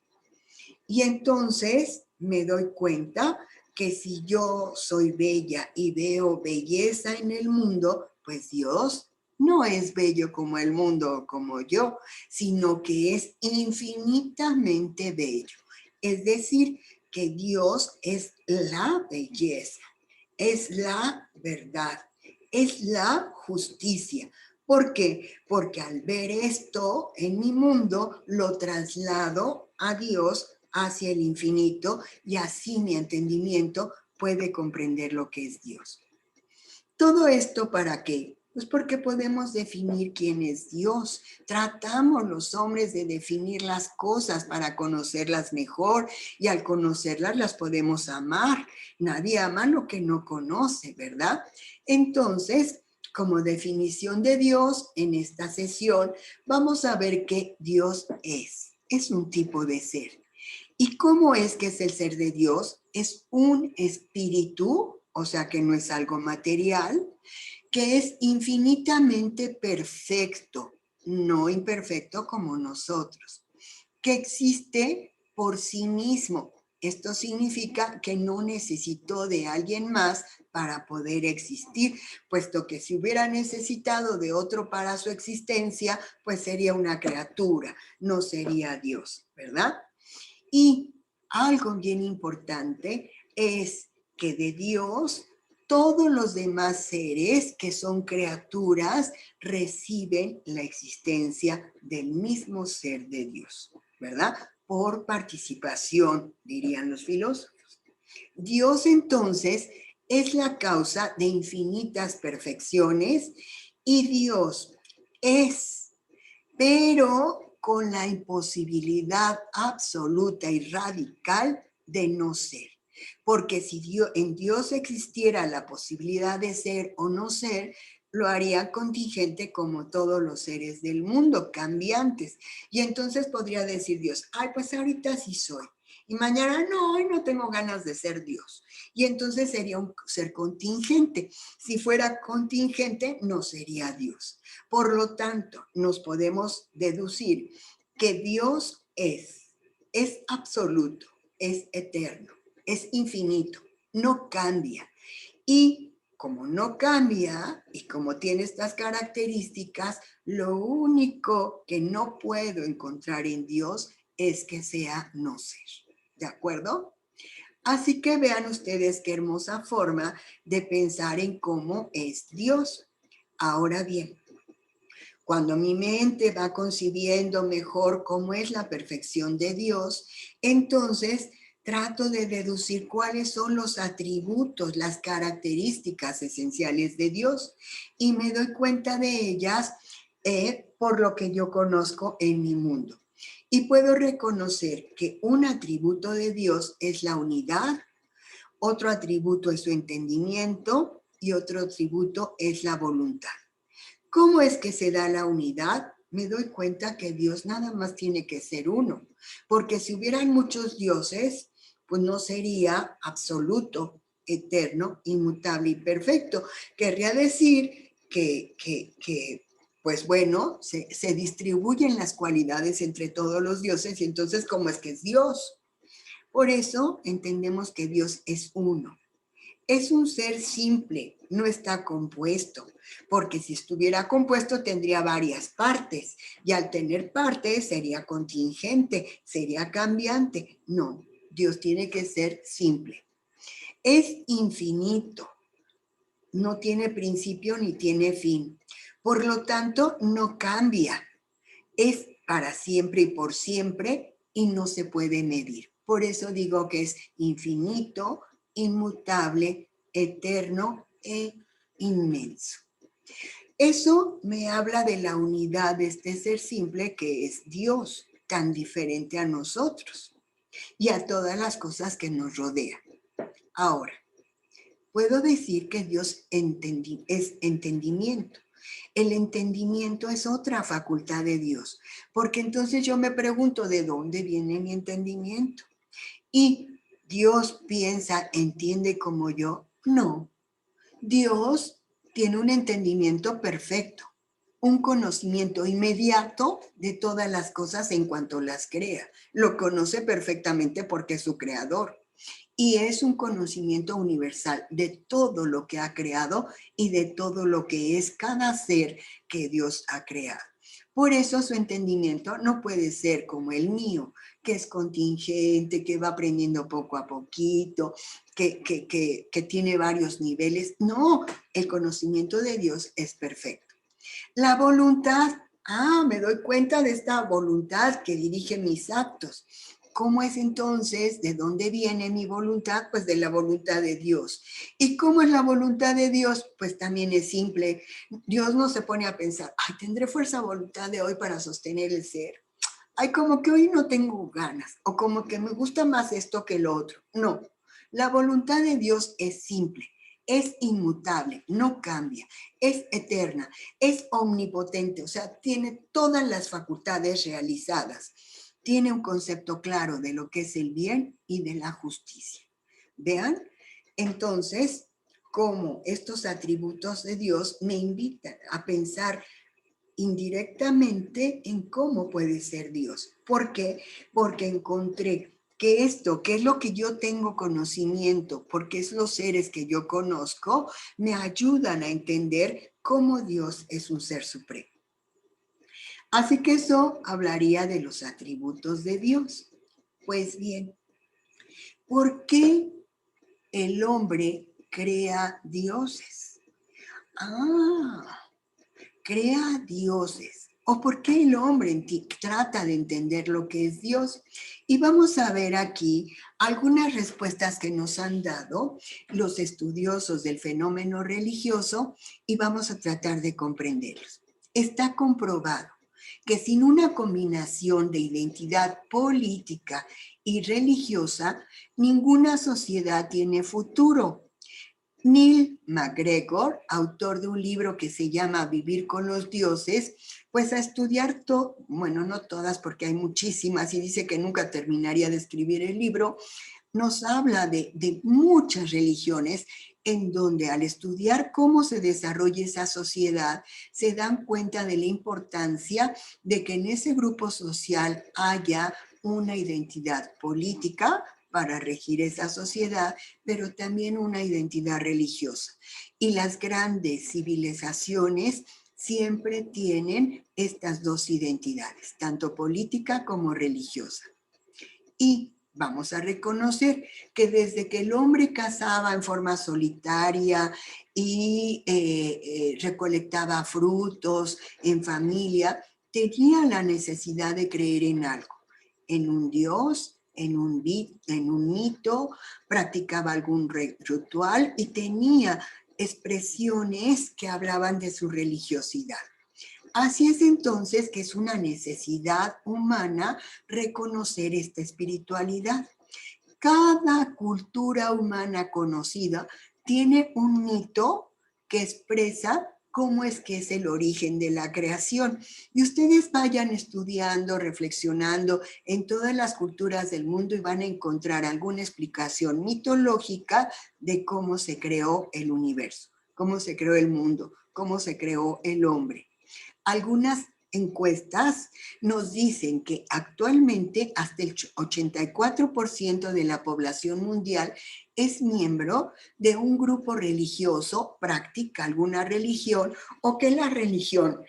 Y entonces me doy cuenta que si yo soy bella y veo belleza en el mundo, pues Dios no es bello como el mundo o como yo, sino que es infinitamente bello. Es decir, que Dios es la belleza, es la verdad, es la justicia. ¿Por qué? Porque al ver esto en mi mundo, lo traslado a Dios hacia el infinito y así mi entendimiento puede comprender lo que es Dios. ¿Todo esto para qué? Pues porque podemos definir quién es Dios. Tratamos los hombres de definir las cosas para conocerlas mejor y al conocerlas las podemos amar. Nadie ama lo que no conoce, ¿verdad? Entonces, como definición de Dios, en esta sesión vamos a ver que Dios es un tipo de ser. ¿Y cómo es que es el ser de Dios? Es un espíritu, o sea que no es algo material, que es infinitamente perfecto, no imperfecto como nosotros, que existe por sí mismo. Esto significa que no necesitó de alguien más para poder existir, puesto que si hubiera necesitado de otro para su existencia, pues sería una criatura, no sería Dios, ¿verdad? Y algo bien importante es que de Dios todos los demás seres que son criaturas reciben la existencia del mismo ser de Dios, ¿verdad? Por participación, dirían los filósofos. Dios entonces es la causa de infinitas perfecciones y Dios es, pero con la imposibilidad absoluta y radical de no ser. Porque si en Dios existiera la posibilidad de ser o no ser, lo haría contingente como todos los seres del mundo, cambiantes. Y entonces podría decir Dios, ay, pues ahorita sí soy. Y mañana no, hoy no tengo ganas de ser Dios. Y entonces sería un ser contingente. Si fuera contingente, no sería Dios. Por lo tanto, nos podemos deducir que Dios es absoluto, es eterno, es infinito, no cambia. Y como no cambia y como tiene estas características, lo único que no puedo encontrar en Dios es que sea no ser. ¿De acuerdo? Así que vean ustedes qué hermosa forma de pensar en cómo es Dios. Ahora bien, cuando mi mente va concibiendo mejor cómo es la perfección de Dios, entonces trato de deducir cuáles son los atributos, las características esenciales de Dios y me doy cuenta de ellas por lo que yo conozco en mi mundo. Y puedo reconocer que un atributo de Dios es la unidad, otro atributo es su entendimiento y otro atributo es la voluntad. ¿Cómo es que se da la unidad? Me doy cuenta que Dios nada más tiene que ser uno, porque si hubieran muchos dioses, pues no sería absoluto, eterno, inmutable y perfecto. Querría decir que pues bueno, se distribuyen las cualidades entre todos los dioses y entonces, ¿cómo es que es Dios? Por eso entendemos que Dios es uno. Es un ser simple, no está compuesto, porque si estuviera compuesto tendría varias partes y al tener partes sería contingente, sería cambiante. No, Dios tiene que ser simple. Es infinito, no tiene principio ni tiene fin. Por lo tanto, no cambia. Es para siempre y por siempre y no se puede medir. Por eso digo que es infinito, inmutable, eterno e inmenso. Eso me habla de la unidad de este ser simple que es Dios, tan diferente a nosotros y a todas las cosas que nos rodean. Ahora, puedo decir que Dios es entendimiento. El entendimiento es otra facultad de Dios, porque entonces yo me pregunto, ¿de dónde viene mi entendimiento? ¿Y Dios piensa, entiende como yo? No. Dios tiene un entendimiento perfecto, un conocimiento inmediato de todas las cosas en cuanto las crea. Lo conoce perfectamente porque es su creador. Y es un conocimiento universal de todo lo que ha creado y de todo lo que es cada ser que Dios ha creado. Por eso su entendimiento no puede ser como el mío, que es contingente, que va aprendiendo poco a poquito, que tiene varios niveles. No, el conocimiento de Dios es perfecto. La voluntad, me doy cuenta de esta voluntad que dirige mis actos. ¿cómo es entonces? ¿De dónde viene mi voluntad? Pues de la voluntad de Dios. ¿Y cómo es la voluntad de Dios? Pues también es simple. Dios no se pone a pensar, ay, tendré fuerza de voluntad de hoy para sostener el ser. Ay, como que hoy no tengo ganas, o como que me gusta más esto que lo otro. No, la voluntad de Dios es simple, es inmutable, no cambia, es eterna, es omnipotente, o sea, tiene todas las facultades realizadas, tiene un concepto claro de lo que es el bien y de la justicia. Vean, entonces, cómo estos atributos de Dios me invitan a pensar indirectamente en cómo puede ser Dios. ¿Por qué? Porque encontré que esto, que es lo que yo tengo conocimiento, porque es los seres que yo conozco, me ayudan a entender cómo Dios es un ser supremo. Así que eso hablaría de los atributos de Dios. Pues bien, ¿por qué el hombre crea dioses? Crea dioses. ¿O por qué el hombre trata de entender lo que es Dios? Y vamos a ver aquí algunas respuestas que nos han dado los estudiosos del fenómeno religioso y vamos a tratar de comprenderlos. Está comprobado que sin una combinación de identidad política y religiosa, ninguna sociedad tiene futuro. Neil MacGregor, autor de un libro que se llama Vivir con los dioses, pues a estudiar bueno, no todas porque hay muchísimas y dice que nunca terminaría de escribir el libro, nos habla de muchas religiones en donde al estudiar cómo se desarrolla esa sociedad, se dan cuenta de la importancia de que en ese grupo social haya una identidad política para regir esa sociedad, pero también una identidad religiosa. Y las grandes civilizaciones siempre tienen estas dos identidades, tanto política como religiosa. Y vamos a reconocer que desde que el hombre cazaba en forma solitaria y recolectaba frutos en familia, tenía la necesidad de creer en algo, en un dios, en un mito, practicaba algún ritual y tenía expresiones que hablaban de su religiosidad. Así es entonces que es una necesidad humana reconocer esta espiritualidad. Cada cultura humana conocida tiene un mito que expresa cómo es que es el origen de la creación. Y ustedes vayan estudiando, reflexionando en todas las culturas del mundo y van a encontrar alguna explicación mitológica de cómo se creó el universo, cómo se creó el mundo, cómo se creó el hombre. Algunas encuestas nos dicen que actualmente hasta el 84% de la población mundial es miembro de un grupo religioso, practica alguna religión o que la religión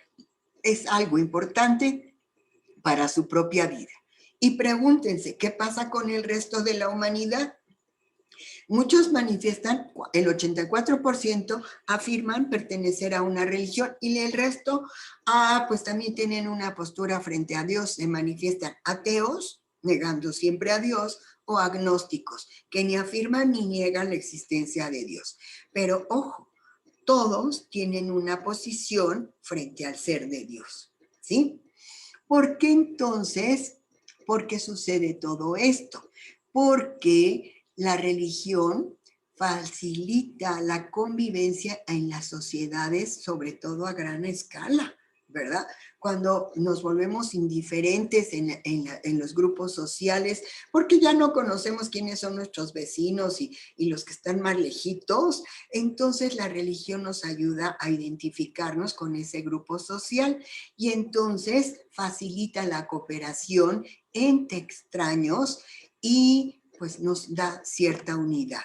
es algo importante para su propia vida. Y pregúntense, ¿qué pasa con el resto de la humanidad? Muchos manifiestan, el 84% afirman pertenecer a una religión y el resto, pues también tienen una postura frente a Dios, se manifiestan ateos, negando siempre a Dios, o agnósticos, que ni afirman ni niegan la existencia de Dios. Pero ojo, todos tienen una posición frente al ser de Dios, ¿sí? ¿Por qué entonces? ¿Por qué sucede todo esto? Porque la religión facilita la convivencia en las sociedades, sobre todo a gran escala, ¿verdad? Cuando nos volvemos indiferentes en los grupos sociales, porque ya no conocemos quiénes son nuestros vecinos y los que están más lejitos, entonces la religión nos ayuda a identificarnos con ese grupo social y entonces facilita la cooperación entre extraños y pues nos da cierta unidad.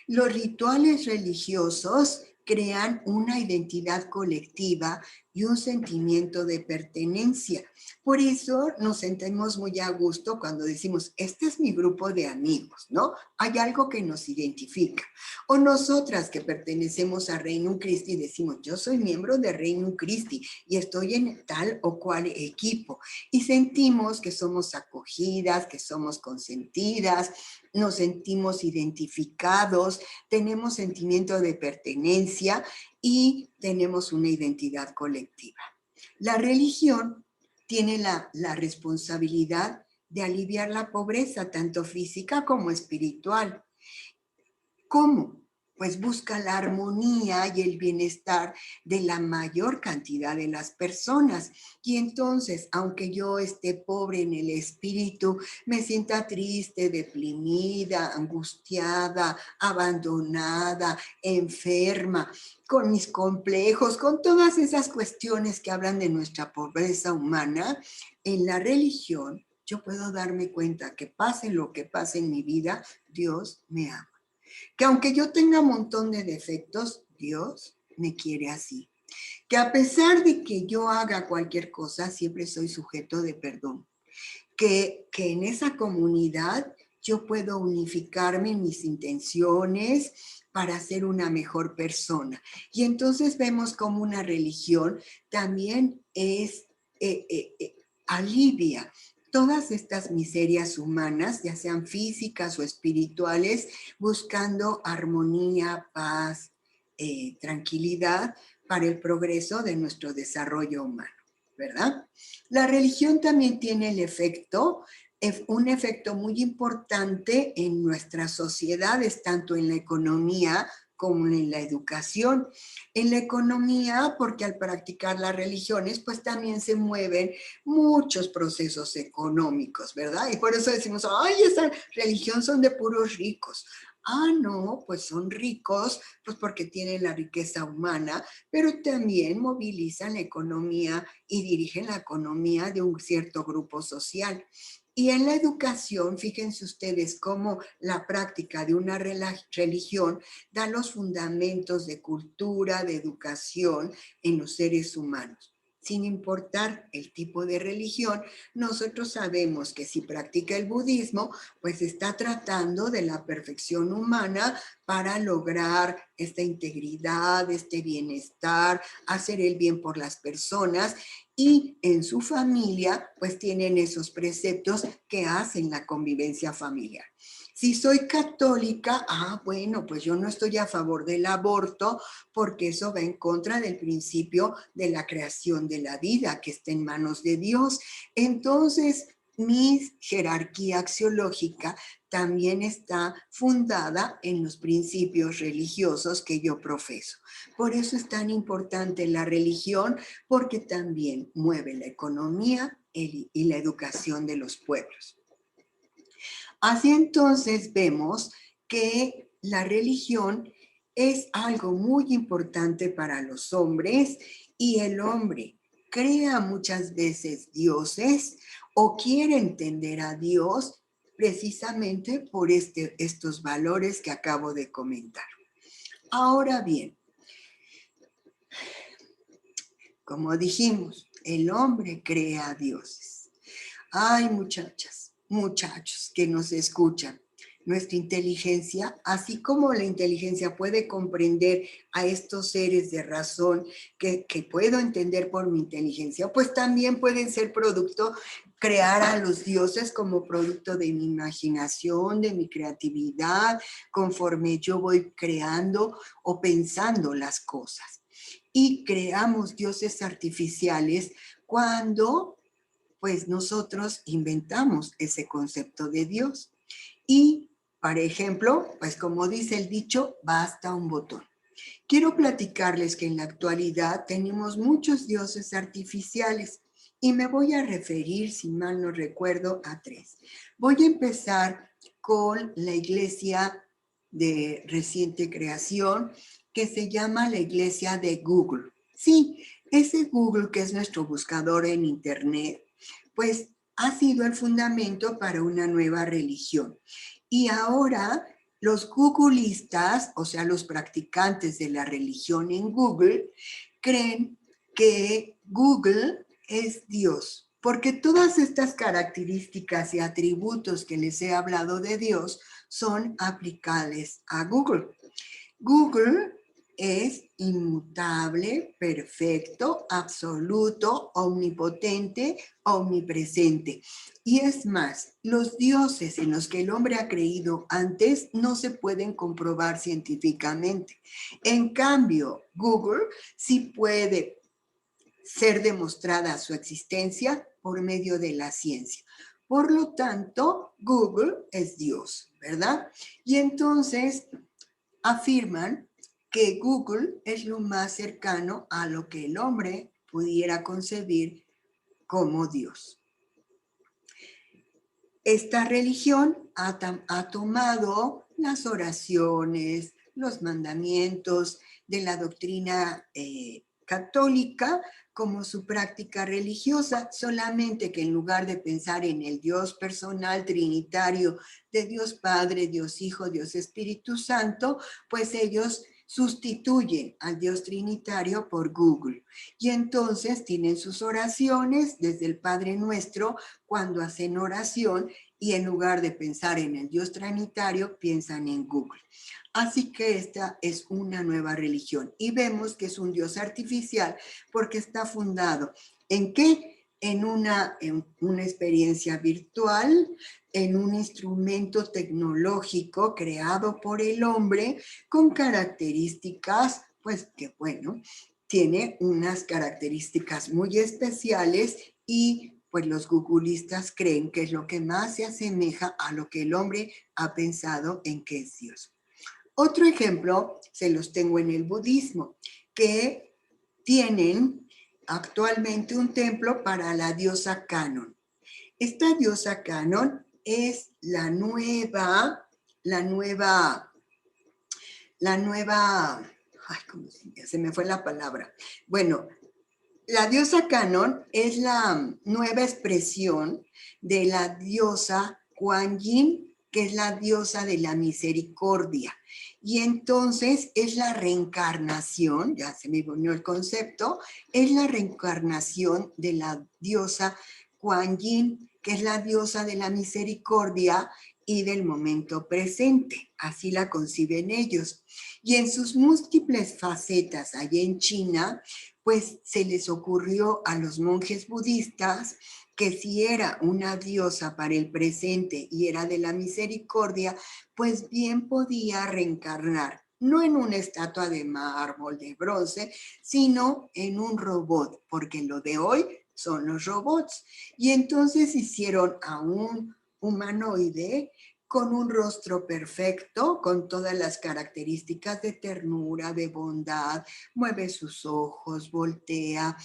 Los rituales religiosos crean una identidad colectiva y un sentimiento de pertenencia. Por eso nos sentimos muy a gusto cuando decimos, este es mi grupo de amigos, ¿no? Hay algo que nos identifica. O nosotras que pertenecemos a Reino Christi decimos, yo soy miembro de Reino Christi y estoy en tal o cual equipo. Y sentimos que somos acogidos escogidas, que somos consentidas, nos sentimos identificados, tenemos sentimiento de pertenencia y tenemos una identidad colectiva. La religión tiene la responsabilidad de aliviar la pobreza, tanto física como espiritual. ¿Cómo? Pues busca la armonía y el bienestar de la mayor cantidad de las personas. Y entonces, aunque yo esté pobre en el espíritu, me sienta triste, deprimida, angustiada, abandonada, enferma, con mis complejos, con todas esas cuestiones que hablan de nuestra pobreza humana, en la religión yo puedo darme cuenta que pase lo que pase en mi vida, Dios me ama. Que aunque yo tenga un montón de defectos, Dios me quiere así. Que a pesar de que yo haga cualquier cosa, siempre soy sujeto de perdón. Que en esa comunidad yo puedo unificarme en mis intenciones para ser una mejor persona. Y entonces vemos como una religión también es alivia todas estas miserias humanas, ya sean físicas o espirituales, buscando armonía, paz, tranquilidad para el progreso de nuestro desarrollo humano, ¿verdad? La religión también tiene un efecto muy importante en nuestras sociedades, tanto en la economía como en la educación. En la economía, porque al practicar las religiones, pues también se mueven muchos procesos económicos, ¿verdad? Y por eso decimos, ay, esa religión son de puros ricos. Ah, no, pues son ricos, pues porque tienen la riqueza humana, pero también movilizan la economía y dirigen la economía de un cierto grupo social. Y en la educación, fíjense ustedes cómo la práctica de una religión da los fundamentos de cultura, de educación en los seres humanos. Sin importar el tipo de religión, nosotros sabemos que si practica el budismo, pues está tratando de la perfección humana para lograr esta integridad, este bienestar, hacer el bien por las personas, y en su familia pues tienen esos preceptos que hacen la convivencia familiar. Si soy católica, bueno, pues yo no estoy a favor del aborto porque eso va en contra del principio de la creación de la vida que está en manos de Dios. Entonces, mi jerarquía axiológica también está fundada en los principios religiosos que yo profeso. Por eso es tan importante la religión, porque también mueve la economía y la educación de los pueblos. Así entonces vemos que la religión es algo muy importante para los hombres y el hombre crea muchas veces dioses o quiere entender a Dios precisamente por estos valores que acabo de comentar. Ahora bien, como dijimos, el hombre crea dioses. Ay, muchachas, muchachos que nos escuchan, nuestra inteligencia, así como la inteligencia puede comprender a estos seres de razón que puedo entender por mi inteligencia, pues también pueden ser crear a los dioses como producto de mi imaginación, de mi creatividad, conforme yo voy creando o pensando las cosas. Y creamos dioses artificiales cuando pues nosotros inventamos ese concepto de Dios. Y, por ejemplo, pues como dice el dicho, basta un botón. Quiero platicarles que en la actualidad tenemos muchos dioses artificiales y me voy a referir, si mal no recuerdo, a 3. Voy a empezar con la iglesia de reciente creación que se llama la iglesia de Google. Sí, ese Google que es nuestro buscador en Internet, pues ha sido el fundamento para una nueva religión. Y ahora los googlistas, o sea, los practicantes de la religión en Google, creen que Google es Dios, porque todas estas características y atributos que les he hablado de Dios son aplicables a Google. Google es inmutable, perfecto, absoluto, omnipotente, omnipresente. Y es más, los dioses en los que el hombre ha creído antes no se pueden comprobar científicamente. En cambio, Google sí puede ser demostrada su existencia por medio de la ciencia. Por lo tanto, Google es Dios, ¿verdad? Y entonces afirman que Google es lo más cercano a lo que el hombre pudiera concebir como Dios. Esta religión ha tomado las oraciones, los mandamientos de la doctrina católica como su práctica religiosa, solamente que en lugar de pensar en el Dios personal trinitario de Dios Padre, Dios Hijo, Dios Espíritu Santo, pues ellos sustituyen al Dios trinitario por Google. Y entonces tienen sus oraciones desde el Padre Nuestro cuando hacen oración y en lugar de pensar en el Dios trinitario, piensan en Google. Así que esta es una nueva religión y vemos que es un Dios artificial porque está fundado ¿en qué? En una experiencia virtual, en un instrumento tecnológico creado por el hombre con características, pues que bueno, tiene unas características muy especiales y pues los googlistas creen que es lo que más se asemeja a lo que el hombre ha pensado en que es Dios. Otro ejemplo se los tengo en el budismo, que tienen actualmente un templo para la diosa Canon. Esta diosa Canon es la nueva, ay, ¿cómo se me fue la palabra? Bueno, la diosa Canon es la nueva expresión de la diosa Kuan Yin, que es la diosa de la misericordia. Y entonces es la reencarnación, ya se me unió el concepto, es la reencarnación de la diosa Kuan Yin, que es la diosa de la misericordia y del momento presente. Así la conciben ellos. Y en sus múltiples facetas allá en China, pues se les ocurrió a los monjes budistas que si era una diosa para el presente y era de la misericordia, pues bien podía reencarnar, no en una estatua de mármol, de bronce, sino en un robot, porque lo de hoy son los robots. Y entonces hicieron a un humanoide con un rostro perfecto, con todas las características de ternura, de bondad, mueve sus ojos, voltea,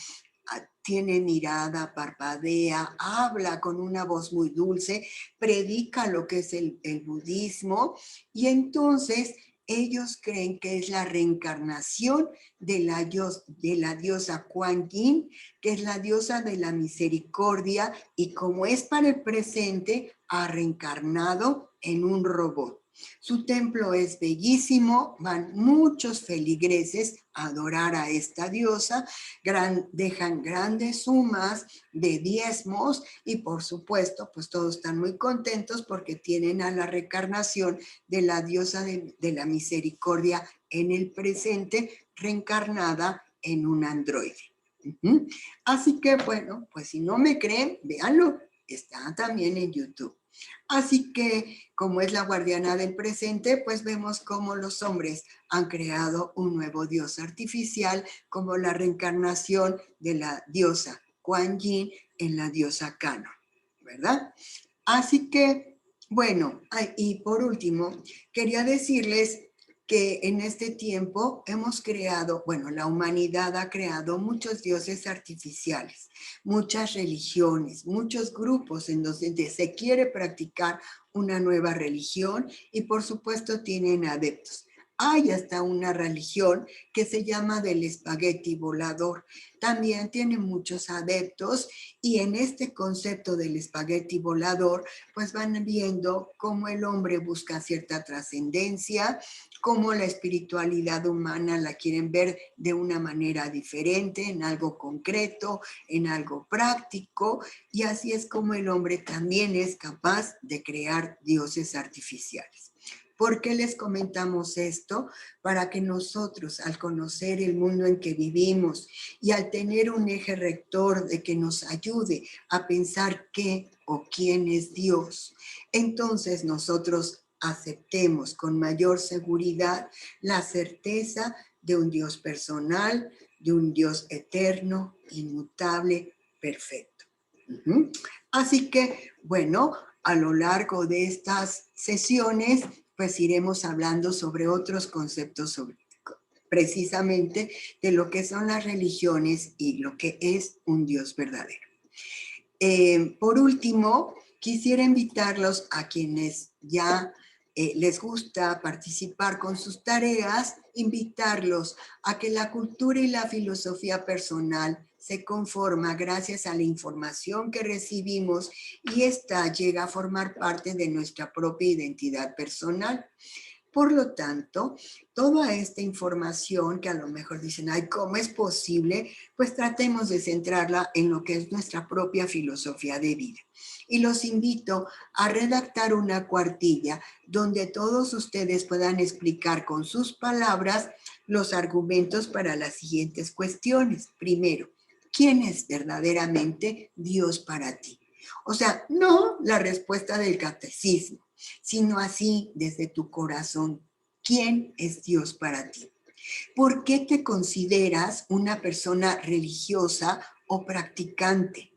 tiene mirada, parpadea, habla con una voz muy dulce, predica lo que es el budismo y entonces ellos creen que es la reencarnación de la diosa Kuan Yin, que es la diosa de la misericordia y como es para el presente, ha reencarnado en un robot. Su templo es bellísimo, van muchos feligreses a adorar a esta diosa, dejan grandes sumas de diezmos y por supuesto, pues todos están muy contentos porque tienen a la reencarnación de la diosa de la misericordia en el presente, reencarnada en un androide. Así que bueno, pues si no me creen, véanlo, está también en YouTube. Así que, como es la guardiana del presente, pues vemos cómo los hombres han creado un nuevo dios artificial, como la reencarnación de la diosa Kuan Yin en la diosa Canon, ¿verdad? Así que, bueno, y por último, quería decirles que en este tiempo hemos creado, bueno, la humanidad ha creado muchos dioses artificiales, muchas religiones, muchos grupos en donde se quiere practicar una nueva religión y por supuesto tienen adeptos. Hay hasta una religión que se llama del espagueti volador. También tiene muchos adeptos y en este concepto del espagueti volador, pues van viendo cómo el hombre busca cierta trascendencia, cómo la espiritualidad humana la quieren ver de una manera diferente, en algo concreto, en algo práctico, y así es como el hombre también es capaz de crear dioses artificiales. ¿Por qué les comentamos esto? Para que nosotros, al conocer el mundo en que vivimos y al tener un eje rector de que nos ayude a pensar qué o quién es Dios, entonces nosotros aceptemos con mayor seguridad la certeza de un Dios personal, de un Dios eterno, inmutable, perfecto. Así que, bueno, a lo largo de estas sesiones, pues iremos hablando sobre otros conceptos sobre precisamente de lo que son las religiones y lo que es un Dios verdadero. Por último, quisiera invitarlos a quienes ya les gusta participar con sus tareas, invitarlos a que la cultura y la filosofía personal se conforma gracias a la información que recibimos y esta llega a formar parte de nuestra propia identidad personal. Por lo tanto, toda esta información que a lo mejor dicen, ay, ¿cómo es posible? Pues tratemos de centrarla en lo que es nuestra propia filosofía de vida. Y los invito a redactar una cuartilla donde todos ustedes puedan explicar con sus palabras los argumentos para las siguientes cuestiones. Primero, ¿quién es verdaderamente Dios para ti? O sea, no la respuesta del catecismo, sino así desde tu corazón. ¿Quién es Dios para ti? ¿Por qué te consideras una persona religiosa o practicante?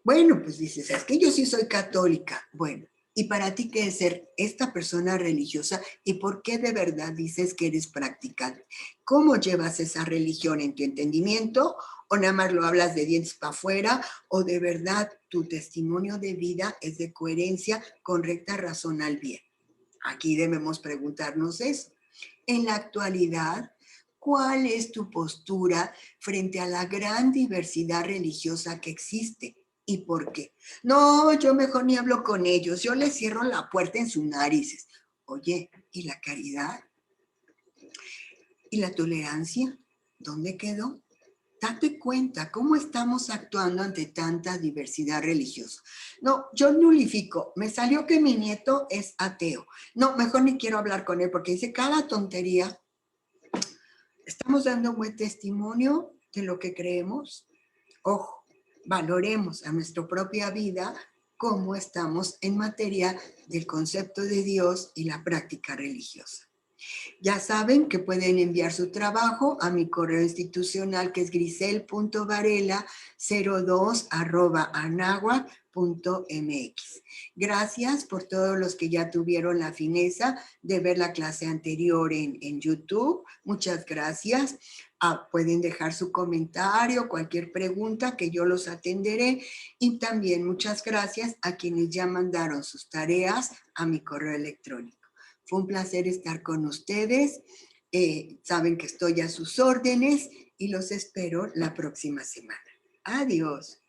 Bueno, pues dices, es que yo sí soy católica. Bueno, ¿y para ti qué es ser esta persona religiosa? ¿Y por qué de verdad dices que eres practicante? ¿Cómo llevas esa religión en tu entendimiento? ¿O nada más lo hablas de dientes para afuera? ¿O de verdad tu testimonio de vida es de coherencia, correcta, razón al bien? Aquí debemos preguntarnos eso. En la actualidad, ¿cuál es tu postura frente a la gran diversidad religiosa que existe? ¿Y por qué? No, yo mejor ni hablo con ellos, yo les cierro la puerta en sus narices. Oye, ¿y la caridad? ¿Y la tolerancia? ¿Dónde quedó? Date cuenta cómo estamos actuando ante tanta diversidad religiosa. No, yo nulifico. Me salió que mi nieto es ateo. No, mejor ni quiero hablar con él porque dice cada tontería. ¿Estamos dando un buen testimonio de lo que creemos? Ojo, valoremos a nuestra propia vida cómo estamos en materia del concepto de Dios y la práctica religiosa. Ya saben que pueden enviar su trabajo a mi correo institucional que es grisel.varela02@anagua.mx. Gracias por todos los que ya tuvieron la fineza de ver la clase anterior en YouTube. Muchas gracias. Pueden dejar su comentario, cualquier pregunta que yo los atenderé. Y también muchas gracias a quienes ya mandaron sus tareas a mi correo electrónico. Fue un placer estar con ustedes. Saben que estoy a sus órdenes y los espero la próxima semana. Adiós.